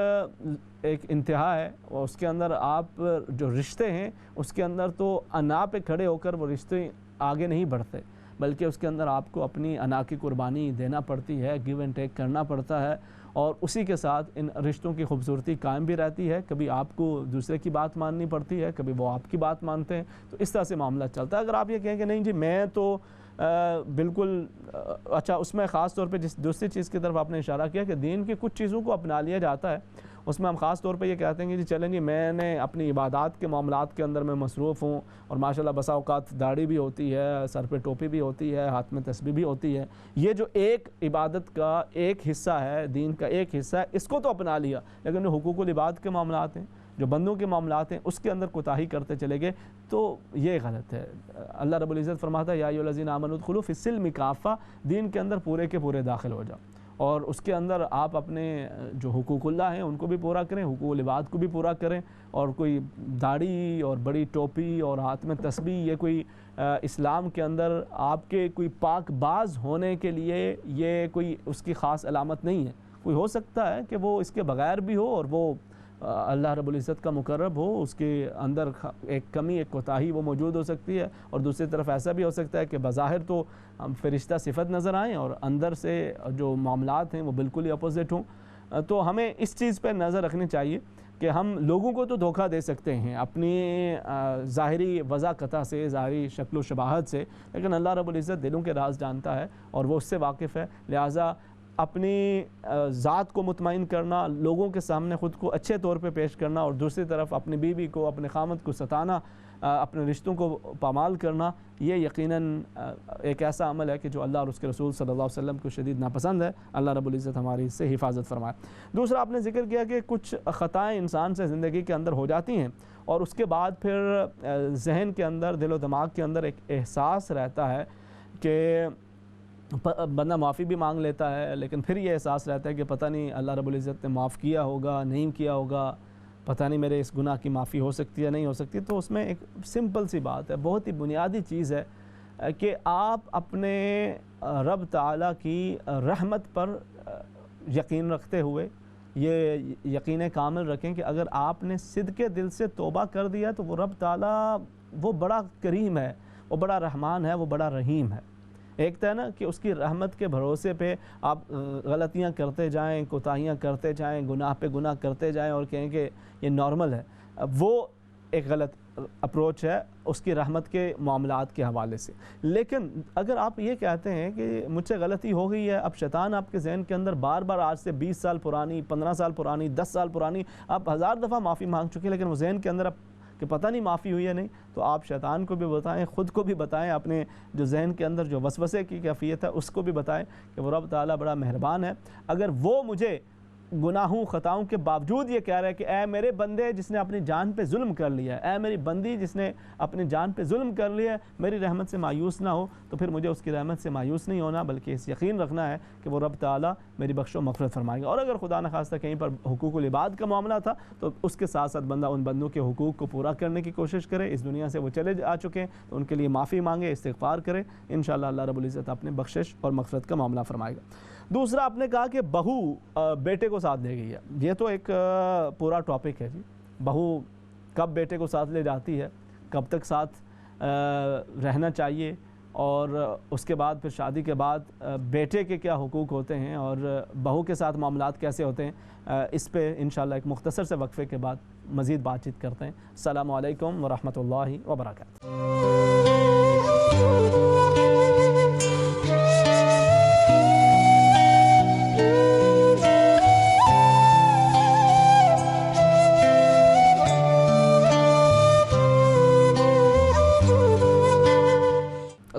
انتہا ہے, اور اس کے اندر آپ جو رشتے ہیں اس کے اندر تو انا پہ کھڑے ہو کر وہ رشتے آگے نہیں بڑھتے, بلکہ اس کے اندر آپ کو اپنی انا کی قربانی دینا پڑتی ہے, گیو اینڈ ٹیک کرنا پڑتا ہے, اور اسی کے ساتھ ان رشتوں کی خوبصورتی قائم بھی رہتی ہے. کبھی آپ کو دوسرے کی بات ماننی پڑتی ہے, کبھی وہ آپ کی بات مانتے ہیں, تو اس طرح سے معاملہ چلتا ہے. اگر آپ یہ کہیں کہ نہیں جی میں تو بالکل اچھا, اس میں خاص طور پہ جس دوسری چیز کی طرف آپ نے اشارہ کیا کہ دین کی کچھ چیزوں کو اپنا لیا جاتا ہے, اس میں ہم خاص طور پہ یہ کہتے ہیں کہ جی چلیں جی میں نے اپنی عبادات کے معاملات کے اندر میں مصروف ہوں, اور ماشاءاللہ بسا اوقات داڑھی بھی ہوتی ہے, سر پہ ٹوپی بھی ہوتی ہے, ہاتھ میں تسبیح بھی ہوتی ہے, یہ جو ایک عبادت کا ایک حصہ ہے, دین کا ایک حصہ ہے, اس کو تو اپنا لیا, لیکن جو حقوق العباد کے معاملات ہیں, جو بندوں کے معاملات ہیں, اس کے اندر کوتاہی کرتے چلے گئے, تو یہ غلط ہے. اللہ رب العزت فرماتا ہے یا ایھا الذین آمنوا ادخلوا فی السلم کافہ, دین کے اندر پورے کے پورے داخل ہو جاؤ, اور اس کے اندر آپ اپنے جو حقوق اللہ ہیں ان کو بھی پورا کریں, حقوق العباد کو بھی پورا کریں. اور کوئی داڑھی اور بڑی ٹوپی اور ہاتھ میں تسبیح یہ کوئی اسلام کے اندر آپ کے کوئی پاک باز ہونے کے لیے یہ کوئی اس کی خاص علامت نہیں ہے. کوئی ہو سکتا ہے کہ وہ اس کے بغیر بھی ہو اور وہ اللہ رب العزت کا مقرب ہو, اس کے اندر ایک کمی ایک کوتاہی وہ موجود ہو سکتی ہے, اور دوسری طرف ایسا بھی ہو سکتا ہے کہ بظاہر تو فرشتہ صفت نظر آئیں اور اندر سے جو معاملات ہیں وہ بالکل ہی اپوزٹ ہوں. تو ہمیں اس چیز پہ نظر رکھنی چاہیے کہ ہم لوگوں کو تو دھوکہ دے سکتے ہیں اپنی ظاہری وضاقتہ سے, ظاہری شکل و شباہت سے, لیکن اللہ رب العزت دلوں کے راز جانتا ہے اور وہ اس سے واقف ہے. لہٰذا اپنی ذات کو مطمئن کرنا, لوگوں کے سامنے خود کو اچھے طور پہ پیش کرنا, اور دوسری طرف اپنی بیوی کو, اپنے خامد کو ستانا, اپنے رشتوں کو پامال کرنا, یہ یقیناً ایک ایسا عمل ہے کہ جو اللہ اور اس کے رسول صلی اللہ علیہ وسلم کو شدید ناپسند ہے. اللہ رب العزت ہماری اس سے حفاظت فرمائے. دوسرا آپ نے ذکر کیا کہ کچھ خطائیں انسان سے زندگی کے اندر ہو جاتی ہیں, اور اس کے بعد پھر ذہن کے اندر, دل و دماغ کے اندر ایک احساس رہتا ہے کہ بندہ معافی بھی مانگ لیتا ہے, لیکن پھر یہ احساس رہتا ہے کہ پتہ نہیں اللہ رب العزت نے معاف کیا ہوگا نہیں کیا ہوگا, پتہ نہیں میرے اس گناہ کی معافی ہو سکتی ہے نہیں ہو سکتی. تو اس میں ایک سمپل سی بات ہے, بہت ہی بنیادی چیز ہے کہ آپ اپنے رب تعالیٰ کی رحمت پر یقین رکھتے ہوئے یہ یقین کامل رکھیں کہ اگر آپ نے صدق دل سے توبہ کر دیا تو وہ رب تعالیٰ وہ بڑا کریم ہے, وہ بڑا رحمان ہے, وہ بڑا رحیم ہے. ایک تو ہے نا کہ اس کی رحمت کے بھروسے پہ آپ غلطیاں کرتے جائیں, کوتاہیاں کرتے جائیں, گناہ پہ گناہ کرتے جائیں اور کہیں کہ یہ نارمل ہے, وہ ایک غلط اپروچ ہے اس کی رحمت کے معاملات کے حوالے سے. لیکن اگر آپ یہ کہتے ہیں کہ مجھ سے غلطی ہو گئی ہے, اب شیطان آپ کے ذہن کے اندر بار بار آج سے 20 سال پرانی, 15 سال پرانی, 10 سال پرانی, آپ 1000 دفعہ معافی مانگ چکے لیکن وہ ذہن کے اندر اب کہ پتہ نہیں معافی ہوئی ہے نہیں, تو آپ شیطان کو بھی بتائیں, خود کو بھی بتائیں, اپنے جو ذہن کے اندر جو وسوسے کی کیفیت ہے اس کو بھی بتائیں کہ وہ رب تعالیٰ بڑا مہربان ہے. اگر وہ مجھے گناہوں خطاؤں کے باوجود یہ کہہ رہا ہے کہ اے میرے بندے جس نے اپنی جان پہ ظلم کر لیا ہے, اے میری بندی جس نے اپنی جان پہ ظلم کر لیا ہے, میری رحمت سے مایوس نہ ہو, تو پھر مجھے اس کی رحمت سے مایوس نہیں ہونا بلکہ اس یقین رکھنا ہے کہ وہ رب تعالیٰ میری بخش و مغفرت فرمائے گا. اور اگر خدا نخواستہ کہیں پر حقوق العباد کا معاملہ تھا تو اس کے ساتھ ساتھ بندہ ان بندوں کے حقوق کو پورا کرنے کی کوشش کرے. اس دنیا سے وہ چلے آ چکے ہیں تو ان کے لیے معافی مانگے, استغفار کرے, انشاءاللہ اللہ رب العزت اپنے بخشش اور مغفرت کا معاملہ فرمائے گا. دوسرا آپ نے کہا کہ بہو بیٹے کو ساتھ لے گئی ہے, یہ تو ایک پورا ٹاپک ہے جی. بہو کب بیٹے کو ساتھ لے جاتی ہے, کب تک ساتھ رہنا چاہیے, اور اس کے بعد پھر شادی کے بعد بیٹے کے کیا حقوق ہوتے ہیں اور بہو کے ساتھ معاملات کیسے ہوتے ہیں, اس پہ انشاءاللہ ایک مختصر سے وقفے کے بعد مزید بات چیت کرتے ہیں. السلام علیکم ورحمۃ اللہ وبرکاتہ.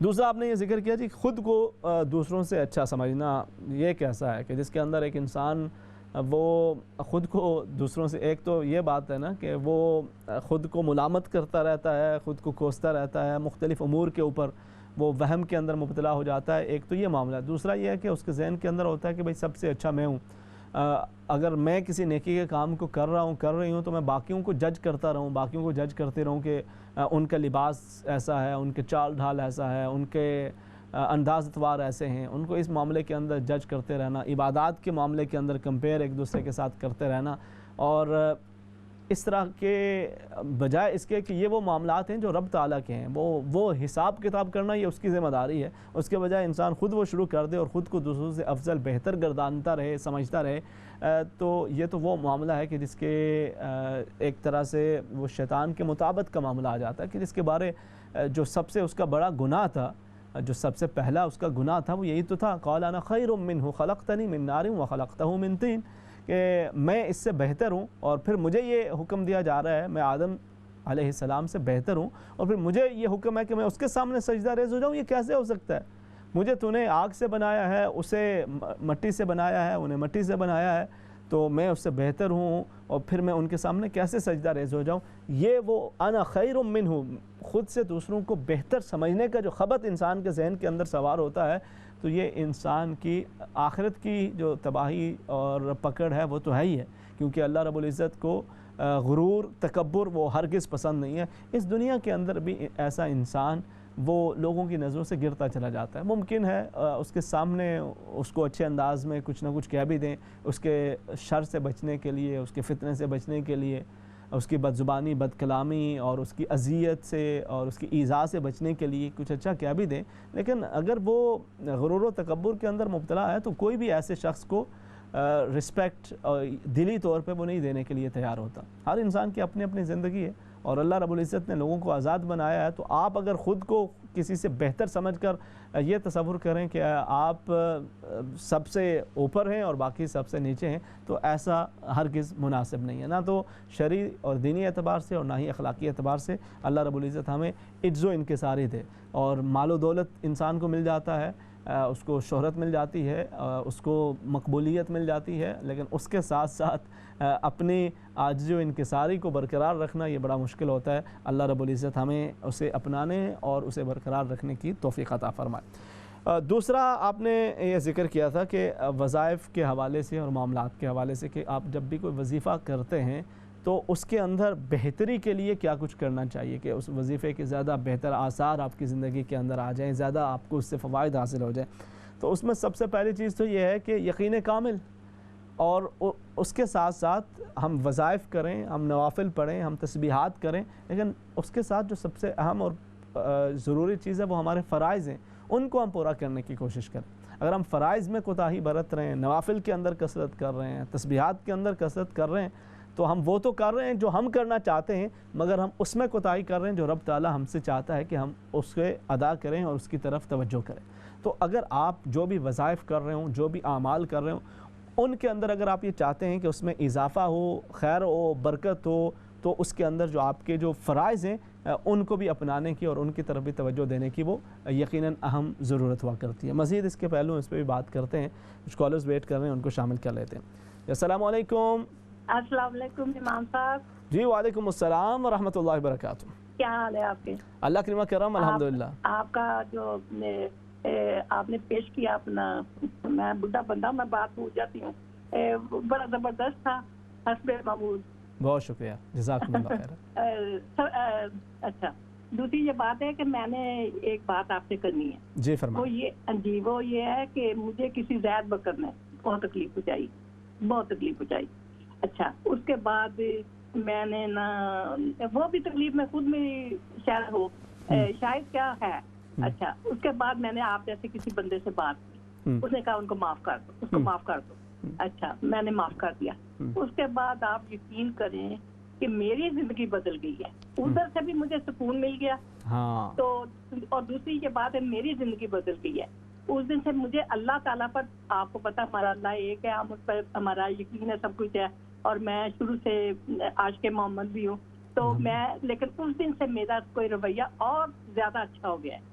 دوسرا آپ نے یہ ذکر کیا جی خود کو دوسروں سے اچھا سمجھنا، یہ کیسا ہے کہ جس کے اندر ایک انسان وہ خود کو دوسروں سے، ایک تو یہ بات ہے نا کہ وہ خود کو ملامت کرتا رہتا ہے، خود کو کوستا رہتا ہے، مختلف امور کے اوپر وہ وہم کے اندر مبتلا ہو جاتا ہے، ایک تو یہ معاملہ ہے۔ دوسرا یہ ہے کہ اس کے ذہن کے اندر ہوتا ہے کہ بھئی سب سے اچھا میں ہوں، اگر میں کسی نیکی کے کام کو کر رہی ہوں تو میں باقیوں کو جج کرتا رہوں، باقیوں کو جج کرتے رہوں کہ ان کا لباس ایسا ہے، ان کے چال ڈھال ایسا ہے، ان کے انداز اتوار ایسے ہیں، ان کو اس معاملے کے اندر جج کرتے رہنا، عبادات کے معاملے کے اندر کمپیئر ایک دوسرے کے ساتھ کرتے رہنا، اور اس طرح کے بجائے اس کے کہ یہ وہ معاملات ہیں جو رب تعالیٰ کے ہیں، وہ حساب کتاب کرنا یہ اس کی ذمہ داری ہے، اس کے بجائے انسان خود وہ شروع کر دے اور خود کو دوسروں سے افضل بہتر گردانتا رہے، سمجھتا رہے، تو یہ تو وہ معاملہ ہے کہ جس کے ایک طرح سے وہ شیطان کے مطابق کا معاملہ آ جاتا ہے کہ جس کے بارے جو سب سے اس کا بڑا گناہ تھا، جو سب سے پہلا اس کا گناہ تھا وہ یہی تو تھا، قال انا خیر منہ خلقتنی من نار وخلقتہ من طین، کہ میں اس سے بہتر ہوں اور پھر مجھے یہ حکم دیا جا رہا ہے، میں آدم علیہ السلام سے بہتر ہوں اور پھر مجھے یہ حکم ہے کہ میں اس کے سامنے سجدہ ریز ہو جاؤں، یہ کیسے ہو سکتا ہے؟ مجھے تو نے آگ سے بنایا ہے، اسے مٹی سے بنایا ہے، انہیں مٹی سے بنایا ہے، تو میں اس سے بہتر ہوں اور پھر میں ان کے سامنے کیسے سجدہ ریز ہو جاؤں؟ یہ وہ انا خیر منہ، خود سے دوسروں کو بہتر سمجھنے کا جو خبط انسان کے ذہن کے اندر سوار ہوتا ہے، تو یہ انسان کی آخرت کی جو تباہی اور پکڑ ہے وہ تو ہے ہی ہے، کیونکہ اللہ رب العزت کو غرور، تکبر وہ ہرگز پسند نہیں ہے۔ اس دنیا کے اندر بھی ایسا انسان وہ لوگوں کی نظروں سے گرتا چلا جاتا ہے، ممکن ہے اس کے سامنے اس کو اچھے انداز میں کچھ نہ کچھ کہہ بھی دیں، اس کے شر سے بچنے کے لیے، اس کے فتنے سے بچنے کے لیے، اس کی بد زبانی، بد کلامی اور اس کی اذیت سے اور اس کی ایذا سے بچنے کے لیے کچھ اچھا کہہ بھی دیں، لیکن اگر وہ غرور و تکبر کے اندر مبتلا ہے تو کوئی بھی ایسے شخص کو رسپیکٹ دلی طور پہ وہ نہیں دینے کے لیے تیار ہوتا۔ ہر انسان کی اپنی اپنی زندگی ہے اور اللہ رب العزت نے لوگوں کو آزاد بنایا ہے، تو آپ اگر خود کو کسی سے بہتر سمجھ کر یہ تصور کریں کہ آپ سب سے اوپر ہیں اور باقی سب سے نیچے ہیں، تو ایسا ہرگز مناسب نہیں ہے، نہ تو شرعی اور دینی اعتبار سے اور نہ ہی اخلاقی اعتبار سے۔ اللہ رب العزت ہمیں عجز و انکساری دے، اور مال و دولت انسان کو مل جاتا ہے، اس کو شہرت مل جاتی ہے، اس کو مقبولیت مل جاتی ہے، لیکن اس کے ساتھ ساتھ اپنی عاجز و انکساری کو برقرار رکھنا یہ بڑا مشکل ہوتا ہے۔ اللہ رب العزت ہمیں اسے اپنانے اور اسے برقرار رکھنے کی توفیق عطا فرمائے۔ دوسرا آپ نے یہ ذکر کیا تھا کہ وظائف کے حوالے سے اور معاملات کے حوالے سے کہ آپ جب بھی کوئی وظیفہ کرتے ہیں تو اس کے اندر بہتری کے لیے کیا کچھ کرنا چاہیے کہ اس وظیفے کے زیادہ بہتر آثار آپ کی زندگی کے اندر آ جائیں، زیادہ آپ کو اس سے فوائد حاصل ہو جائیں۔ تو اس میں سب سے پہلی چیز تو یہ ہے کہ یقین کامل، اور اس کے ساتھ ساتھ ہم وظائف کریں، ہم نوافل پڑھیں، ہم تسبیحات کریں، لیکن اس کے ساتھ جو سب سے اہم اور ضروری چیز ہے وہ ہمارے فرائض ہیں، ان کو ہم پورا کرنے کی کوشش کریں۔ اگر ہم فرائض میں کوتاہی برت رہے ہیں، نوافل کے اندر کثرت کر رہے ہیں، تسبیحات کے اندر کثرت کر رہے ہیں، تو ہم وہ تو کر رہے ہیں جو ہم کرنا چاہتے ہیں، مگر ہم اس میں کوتاہی کر رہے ہیں جو رب تعالیٰ ہم سے چاہتا ہے کہ ہم اس کے ادا کریں اور اس کی طرف توجہ کریں۔ تو اگر آپ جو بھی وظائف کر رہے ہوں، جو بھی اعمال کر رہے ہوں، ان کے اندر اگر آپ یہ چاہتے ہیں کہ اس میں اضافہ ہو، خیر ہو، برکت ہو، تو اس کے اندر جو آپ کے جو فرائض ہیں ان کو بھی اپنانے کی اور ان کی طرف بھی توجہ دینے کی وہ یقیناً اہم ضرورت ہوا کرتی ہے۔ مزید اس کے پہلو اس پہ بھی بات کرتے ہیں، کچھ کالرز ویٹ کر رہے ہیں، ان کو شامل کر لیتے ہیں۔ السلام علیکم۔ السلام علیکم امام صاحب۔ جی وعلیکم السلام ورحمۃ اللہ وبرکاتہ۔ کیا حال ہے آپ کے؟ اللہ کریم کرم، الحمدللہ۔ آپ کا جو آپ نے پیش کیا اپنا، میں بڈھا بندہ میں بات پوچھ جاتی ہوں، بڑا زبردست تھا، حسب معمول۔ بہت شکریہ، جزاکم اللہ خیر۔ اچھا، دوسری یہ بات ہے کہ میں نے ایک بات آپ سے کرنی ہے۔ جی فرمائیں۔ وہ یہ ہے کہ مجھے کسی زید بکر نے بہت تکلیف پہنچائی، بہت تکلیف پہنچائی۔ اچھا، اس کے بعد میں نے نا، وہ بھی تکلیف میں خود میں شاید ہو، شاید کیا ہے۔ اچھا، اس کے بعد میں نے آپ جیسے کسی بندے سے بات کی، اس نے کہا ان کو معاف کر دو، اس کو معاف کر دو۔ اچھا، میں نے معاف کر دیا۔ اس کے بعد آپ یقین کریں کہ میری زندگی بدل گئی ہے، ادھر سے بھی مجھے سکون مل گیا۔ تو اور دوسری یہ بات ہے، میری زندگی بدل گئی ہے۔ اس دن سے مجھے اللہ تعالیٰ پر، آپ کو پتا ہمارا اللہ ایک ہے، ہم اس پر ہمارا یقین ہے، سب کچھ ہے، اور میں شروع سے عاشق محمد بھی ہوں، تو میں، لیکن اس دن سے میرا کوئی رویہ اور زیادہ اچھا ہو گیا ہے۔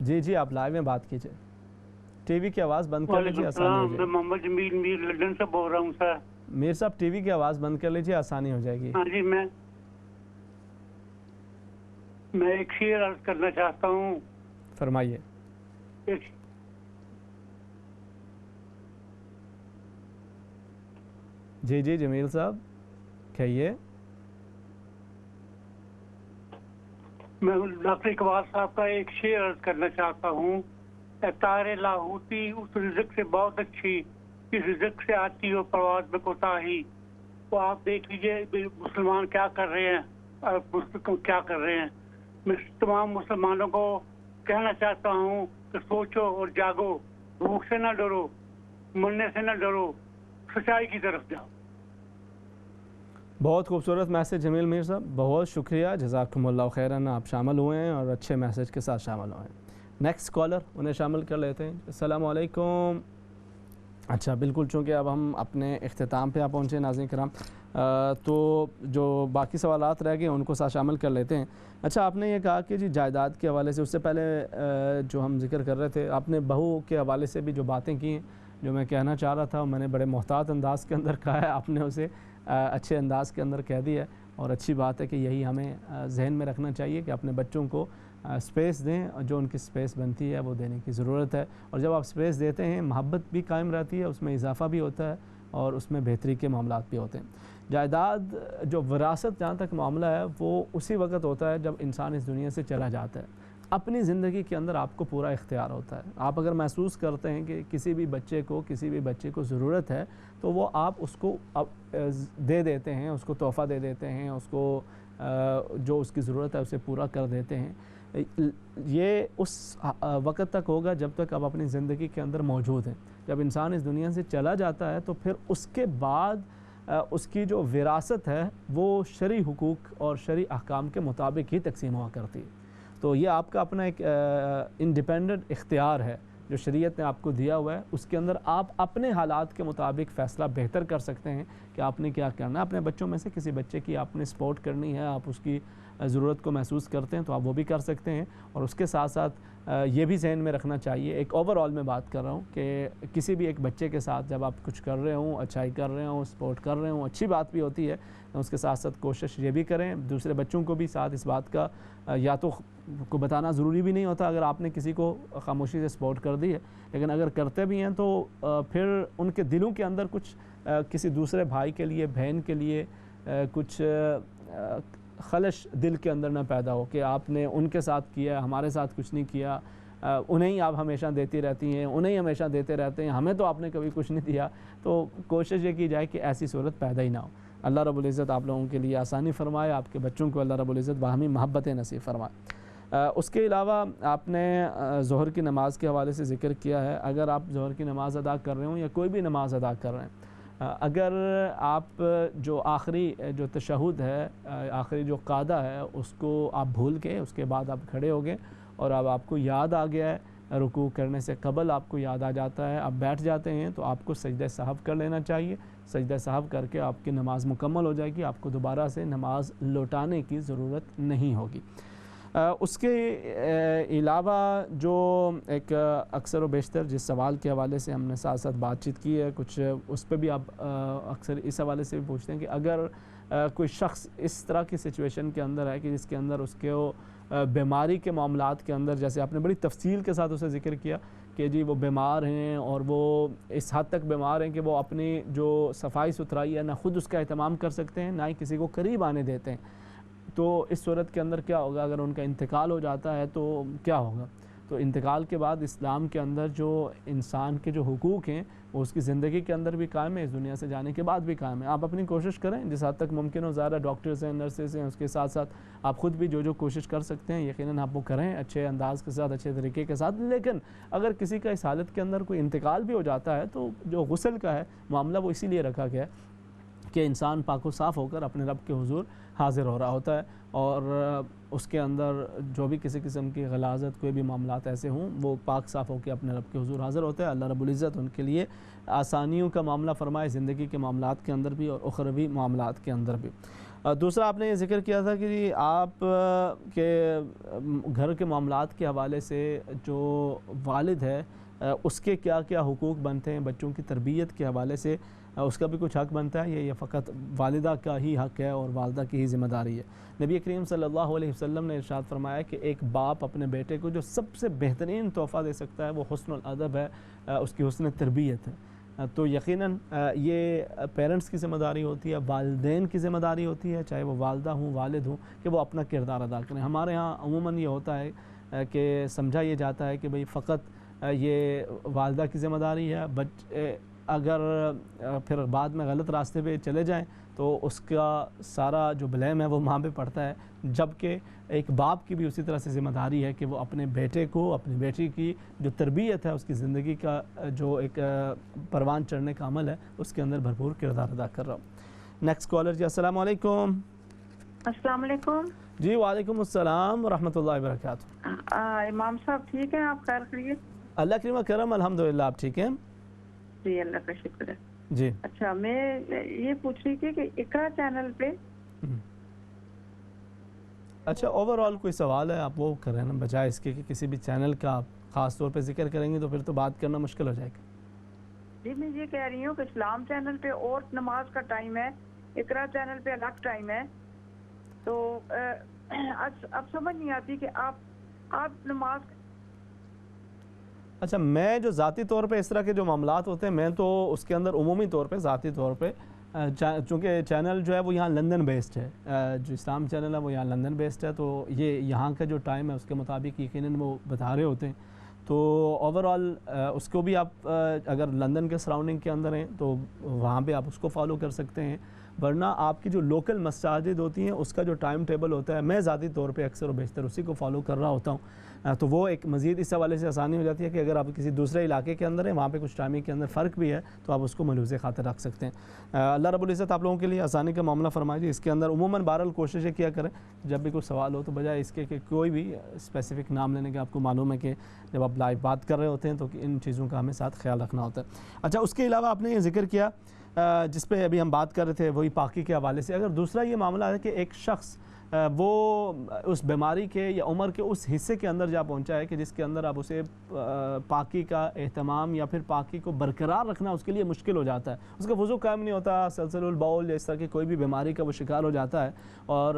جی جی آپ لائیو میں بات کیجئے. ٹی وی کی آواز بند کر لیجیے, آسانی ہو جائے گی. میں محمد جمیل میر لندن سے بول رہا ہوں سر. میر صاحب ٹی وی کی آواز بند کر لیجیے, آسانی ہو جائے گی. ہاں جی, میں ایک شعر عرض کرنا چاہتا ہوں. فرمائیے. جی جی جمیل صاحب کہیے. میں ڈاکٹر اقبال صاحب کا ایک شعر عرض کرنا چاہتا ہوں. اے تارے لاہوتی اس رزق سے بہت اچھی جس رزق سے آتی ہو پرواز میں کوتاہی. تو آپ دیکھ لیجئے مسلمان کیا کر رہے ہیں, کیا کر رہے ہیں. میں تمام مسلمانوں کو کہنا چاہتا ہوں کہ سوچو اور جاگو, بھوک سے نہ ڈرو, مرنے سے نہ ڈرو, سچائی کی طرف جاؤ. بہت خوبصورت میسج جمیل میر صاحب, بہت شکریہ, جزاکم اللہ خیراً. آپ شامل ہوئے ہیں اور اچھے میسج کے ساتھ شامل ہوئے ہیں. نیکسٹ کالر, انہیں شامل کر لیتے ہیں. السلام علیکم. اچھا بالکل, چونکہ اب ہم اپنے اختتام پہ پہنچے ناظرین کرام, تو جو باقی سوالات رہ گئے ان کو ساتھ شامل کر لیتے ہیں. اچھا آپ نے یہ کہا کہ جی جائیداد کے حوالے سے, اس سے پہلے جو ہم ذکر کر رہے تھے, آپ نے بہو کے حوالے سے بھی جو باتیں کی ہیں, جو میں کہنا چاہ رہا تھا میں نے بڑے محتاط انداز کے اندر کہا ہے, آپ نے اسے اچھے انداز کے اندر کہہ دیا ہے. اور اچھی بات ہے کہ یہی ہمیں ذہن میں رکھنا چاہیے کہ اپنے بچوں کو سپیس دیں, جو ان کی سپیس بنتی ہے وہ دینے کی ضرورت ہے. اور جب آپ سپیس دیتے ہیں محبت بھی قائم رہتی ہے, اس میں اضافہ بھی ہوتا ہے اور اس میں بہتری کے معاملات بھی ہوتے ہیں. جائیداد جو وراثت جہاں تک معاملہ ہے وہ اسی وقت ہوتا ہے جب انسان اس دنیا سے چلا جاتا ہے. اپنی زندگی کے اندر آپ کو پورا اختیار ہوتا ہے. آپ اگر محسوس کرتے ہیں کہ کسی بھی بچے کو ضرورت ہے تو وہ آپ اس کو دے دیتے ہیں, اس کو تحفہ دے دیتے ہیں, اس کو جو اس کی ضرورت ہے اسے پورا کر دیتے ہیں. یہ اس وقت تک ہوگا جب تک آپ اپنی زندگی کے اندر موجود ہیں. جب انسان اس دنیا سے چلا جاتا ہے تو پھر اس کے بعد اس کی جو وراثت ہے وہ شرعی حقوق اور شرعی احکام کے مطابق ہی تقسیم ہوا کرتی ہے. تو یہ آپ کا اپنا ایک انڈیپینڈنٹ اختیار ہے جو شریعت نے آپ کو دیا ہوا ہے. اس کے اندر آپ اپنے حالات کے مطابق فیصلہ بہتر کر سکتے ہیں کہ آپ نے کیا کرنا ہے. اپنے بچوں میں سے کسی بچے کی آپ نے سپورٹ کرنی ہے, آپ اس کی ضرورت کو محسوس کرتے ہیں تو آپ وہ بھی کر سکتے ہیں. اور اس کے ساتھ ساتھ یہ بھی ذہن میں رکھنا چاہیے, ایک اوور آل میں بات کر رہا ہوں, کہ کسی بھی ایک بچے کے ساتھ جب آپ کچھ کر رہے ہوں, اچھائی کر رہے ہوں, سپورٹ کر رہے ہوں, اچھی بات بھی ہوتی ہے, اس کے ساتھ ساتھ کوشش یہ بھی کریں دوسرے بچوں کو بھی ساتھ اس بات کا یا تو کو بتانا ضروری بھی نہیں ہوتا اگر آپ نے کسی کو خاموشی سے سپورٹ کر دی ہے, لیکن اگر کرتے بھی ہیں تو پھر ان کے دلوں کے اندر کچھ کسی دوسرے بھائی کے لیے, بہن کے لیے کچھ خلش دل کے اندر نہ پیدا ہو کہ آپ نے ان کے ساتھ کیا, ہمارے ساتھ کچھ نہیں کیا, انہیں آپ ہمیشہ دیتی رہتی ہیں, انہیں ہمیشہ دیتے رہتے ہیں, ہمیں تو آپ نے کبھی کچھ نہیں دیا. تو کوشش یہ کی جائے کہ ایسی صورت پیدا ہی نہ ہو. اللہ رب العزت آپ لوگوں کے لیے آسانی فرمائے, آپ کے بچوں کو اللہ رب العزت باہمی محبتیں نصیب فرمائے. اس کے علاوہ آپ نے ظہر کی نماز کے حوالے سے ذکر کیا ہے. اگر آپ ظہر کی نماز ادا کر رہے ہوں یا کوئی بھی نماز ادا کر رہے ہیں, اگر آپ جو آخری جو تشہد ہے, آخری جو قاعدہ ہے, اس کو آپ بھول کے اس کے بعد آپ کھڑے ہو گئے اور اب آپ کو یاد آ گیا ہے, رکوع کرنے سے قبل آپ کو یاد آ جاتا ہے, آپ بیٹھ جاتے ہیں, تو آپ کو سجدہ سہو کر لینا چاہیے. سجدہ سہو کر کے آپ کی نماز مکمل ہو جائے گی, آپ کو دوبارہ سے نماز لوٹانے کی ضرورت نہیں ہوگی. اس کے علاوہ جو ایک اکثر و بیشتر جس سوال کے حوالے سے ہم نے ساتھ ساتھ بات چیت کی ہے, کچھ اس پہ بھی آپ اکثر اس حوالے سے بھی پوچھتے ہیں کہ اگر کوئی شخص اس طرح کی سچویشن کے اندر ہے کہ جس کے اندر اس کے بیماری کے معاملات کے اندر, جیسے آپ نے بڑی تفصیل کے ساتھ اسے ذکر کیا کہ جی وہ بیمار ہیں اور وہ اس حد تک بیمار ہیں کہ وہ اپنی جو صفائی ستھرائی ہے نہ خود اس کا اہتمام کر سکتے ہیں, نہ ہی کسی کو قریب آنے دیتے ہیں, تو اس صورت کے اندر کیا ہوگا؟ اگر ان کا انتقال ہو جاتا ہے تو کیا ہوگا؟ تو انتقال کے بعد اسلام کے اندر جو انسان کے جو حقوق ہیں وہ اس کی زندگی کے اندر بھی قائم ہے, اس دنیا سے جانے کے بعد بھی قائم ہے. آپ اپنی کوشش کریں جس حد تک ممکن ہو, زیادہ ڈاکٹرز ہیں, نرسز ہیں, اس کے ساتھ ساتھ آپ خود بھی جو کوشش کر سکتے ہیں یقیناً آپ وہ کریں اچھے انداز کے ساتھ, اچھے طریقے کے ساتھ. لیکن اگر کسی کا اس حالت کے اندر کوئی انتقال بھی ہو جاتا ہے تو جو غسل کا ہے معاملہ وہ اسی لیے رکھا گیا ہے کہ انسان پاک و صاف ہو کر اپنے رب کے حضور حاضر ہو رہا ہوتا ہے, اور اس کے اندر جو بھی کسی قسم کی غلاظت کوئی بھی معاملات ایسے ہوں وہ پاک صاف ہو کے اپنے رب کے حضور حاضر ہوتا ہے. اللہ رب العزت ان کے لیے آسانیوں کا معاملہ فرمائے زندگی کے معاملات کے اندر بھی اور اخروی معاملات کے اندر بھی. دوسرا آپ نے یہ ذکر کیا تھا کہ آپ کے گھر کے معاملات کے حوالے سے جو والد ہے اس کے کیا کیا حقوق بنتے ہیں، بچوں کی تربیت کے حوالے سے اس کا بھی کچھ حق بنتا ہے، یہ فقط والدہ کا ہی حق ہے اور والدہ کی ہی ذمہ داری ہے؟ نبی کریم صلی اللہ علیہ وسلم نے ارشاد فرمایا کہ ایک باپ اپنے بیٹے کو جو سب سے بہترین تحفہ دے سکتا ہے وہ حسن الادب ہے، اس کی حسن تربیت ہے۔ تو یقیناً یہ پیرنٹس کی ذمہ داری ہوتی ہے، والدین کی ذمہ داری ہوتی ہے، چاہے وہ والدہ ہوں والد ہوں، کہ وہ اپنا کردار ادا کریں۔ ہمارے ہاں عموماً یہ ہوتا ہے کہ سمجھا یہ جاتا ہے کہ بھئی فقط یہ والدہ کی ذمہ داری ہے، بچے اگر پھر بعد میں غلط راستے پہ چلے جائیں تو اس کا سارا جو بلیم ہے وہ ماں پہ پڑتا ہے، جبکہ ایک باپ کی بھی اسی طرح سے ذمہ داری ہے کہ وہ اپنے بیٹے کو، اپنی بیٹی کی جو تربیت ہے، اس کی زندگی کا جو ایک پروان چڑھنے کا عمل ہے، اس کے اندر بھرپور کردار ادا کر رہا ہوں۔ نیکسٹ کالر جی، السلام علیکم۔ السلام علیکم جی وعلیکم السلام ورحمۃ اللہ وبرکاتہ۔ امام صاحب ٹھیک ہیں؟ آپ خیر خیریت؟ اللہ کریم کرم، الحمدللہ۔ آپ ٹھیک ہیں؟ جی اللہ کا شکر ہے۔ جی اچھا، میں یہ پوچھ رہی تھی کہ اقرا چینل پہ اچھا اوور آل کوئی سوال ہے آپ وہ کریں نا، بجائے اس کے کہ کسی بھی چینل کا آپ خاص طور پہ ذکر کریں گے تو پھر تو بات کرنا مشکل ہو جائے گا۔ جی میں یہ کہہ رہی ہوں کہ اسلام چینل پہ اور نماز کا ٹائم ہے، اقرا چینل پہ الگ ٹائم ہے، تو اب سمجھ نہیں آتی کہ آپ نماز۔ اچھا، میں جو ذاتی طور پہ اس طرح کے جو معاملات ہوتے ہیں میں تو اس کے اندر عمومی طور پہ ذاتی طور پہ چونکہ چینل جو ہے وہ یہاں لندن بیسڈ ہے، جو اسلام چینل ہے وہ یہاں لندن بیسڈ ہے، تو یہ یہاں کا جو ٹائم ہے اس کے مطابق یقیناً وہ بتا رہے ہوتے ہیں، تو اوور آل اس کو بھی آپ اگر لندن کے سراؤنڈنگ کے اندر ہیں تو وہاں پہ آپ اس کو فالو کر سکتے ہیں، ورنہ آپ کی جو لوکل مساجد ہوتی ہیں اس کا جو ٹائم ٹیبل ہوتا ہے میں ذاتی طور پہ اکثر و بیشتر اسی کو فالو کر رہا ہوتا ہوں، تو وہ ایک مزید اس حوالے سے آسانی ہو جاتی ہے کہ اگر آپ کسی دوسرے علاقے کے اندر ہیں وہاں پہ کچھ ٹائمنگ کے اندر فرق بھی ہے تو آپ اس کو ملحوظ خاطر رکھ سکتے ہیں۔ اللہ رب العزت آپ لوگوں کے لیے آسانی کا معاملہ فرمائے جی۔ اس کے اندر عموماً بہرحال کوششیں کیا کریں جب بھی کوئی سوال ہو تو بجائے اس کے کہ کوئی بھی اسپیسیفک نام لینے کے، آپ کو معلوم ہے کہ جب آپ لائیو بات کر رہے ہوتے ہیں تو ان چیزوں کا ہمیں ساتھ خیال رکھنا ہوتا ہے۔ اچھا، اس کے علاوہ آپ نے یہ ذکر کیا جس پہ ابھی ہم بات کر رہے تھے وہی پاکی کے حوالے سے، اگر دوسرا یہ معاملہ ہے کہ ایک شخص وہ اس بیماری کے یا عمر کے اس حصے کے اندر جا پہنچا ہے کہ جس کے اندر اب اسے پاکی کا اہتمام یا پھر پاکی کو برقرار رکھنا اس کے لیے مشکل ہو جاتا ہے، اس کا وضو قائم نہیں ہوتا، سلسل البول اس طرح کی کوئی بھی بیماری کا وہ شکار ہو جاتا ہے، اور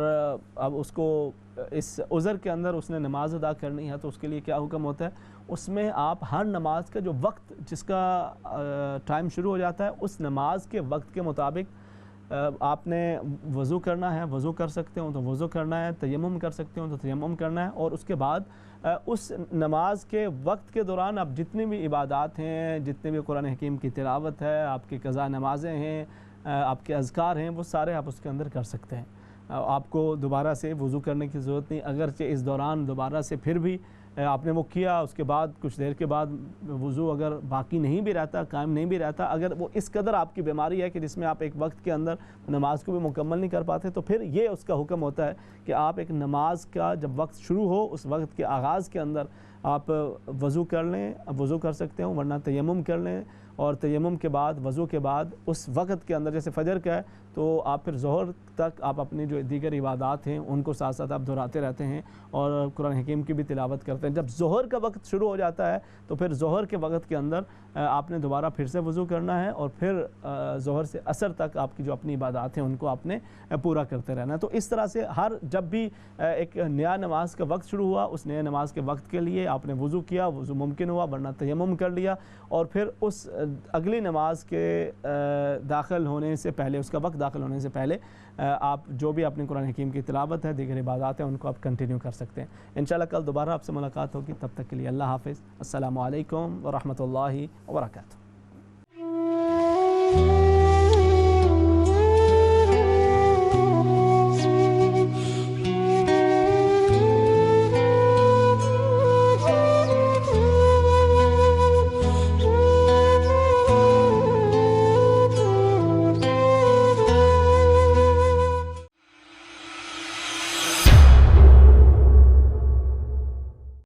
اب اس کو اس عذر کے اندر اس نے نماز ادا کرنی ہے، تو اس کے لیے کیا حکم ہوتا ہے؟ اس میں آپ ہر نماز کا جو وقت جس کا ٹائم شروع ہو جاتا ہے اس نماز کے وقت کے مطابق آپ نے وضو کرنا ہے، وضو کر سکتے ہوں تو وضو کرنا ہے، تیمم کر سکتے ہوں تو تیمم کرنا ہے، اور اس کے بعد اس نماز کے وقت کے دوران آپ جتنی بھی عبادات ہیں، جتنے بھی قرآن حکیم کی تلاوت ہے، آپ کی قضاء نمازیں ہیں، آپ کے اذکار ہیں، وہ سارے آپ اس کے اندر کر سکتے ہیں۔ آپ کو دوبارہ سے وضو کرنے کی ضرورت نہیں، اگرچہ اس دوران دوبارہ سے پھر بھی آپ نے وہ کیا، اس کے بعد کچھ دیر کے بعد وضو اگر باقی نہیں بھی رہتا، قائم نہیں بھی رہتا، اگر وہ اس قدر آپ کی بیماری ہے کہ جس میں آپ ایک وقت کے اندر نماز کو بھی مکمل نہیں کر پاتے، تو پھر یہ اس کا حکم ہوتا ہے کہ آپ ایک نماز کا جب وقت شروع ہو اس وقت کے آغاز کے اندر آپ وضو کر لیں، وضو کر سکتے ہوں، ورنہ تیمم کر لیں، اور تیمم کے بعد وضو کے بعد اس وقت کے اندر جیسے فجر کا ہے تو آپ پھر ظہر تک آپ اپنی جو دیگر عبادات ہیں ان کو ساتھ ساتھ آپ دہراتے رہتے ہیں اور قرآن حکیم کی بھی تلاوت کرتے ہیں۔ جب ظہر کا وقت شروع ہو جاتا ہے تو پھر ظہر کے وقت کے اندر آپ نے دوبارہ پھر سے وضو کرنا ہے، اور پھر ظہر سے عصر تک آپ کی جو اپنی عبادات ہیں ان کو آپ نے پورا کرتے رہنا ہے۔ تو اس طرح سے ہر جب بھی ایک نیا نماز کا وقت شروع ہوا اس نئے نماز کے وقت کے لیے آپ نے وضو کیا، وضو ممکن ہوا ورنہ تیمم کر لیا، اور پھر اس اگلی نماز کے داخل ہونے سے پہلے، اس کا وقت داخل ہونے سے پہلے آپ جو بھی اپنے قرآن حکیم کی تلاوت ہے، دیگر عبادات ہیں، ان کو آپ کنٹینیو کر سکتے ہیں۔ انشاءاللہ کل دوبارہ آپ سے ملاقات ہوگی، تب تک کے لیے اللہ حافظ، السلام علیکم ورحمۃ اللہ وبرکاتہ۔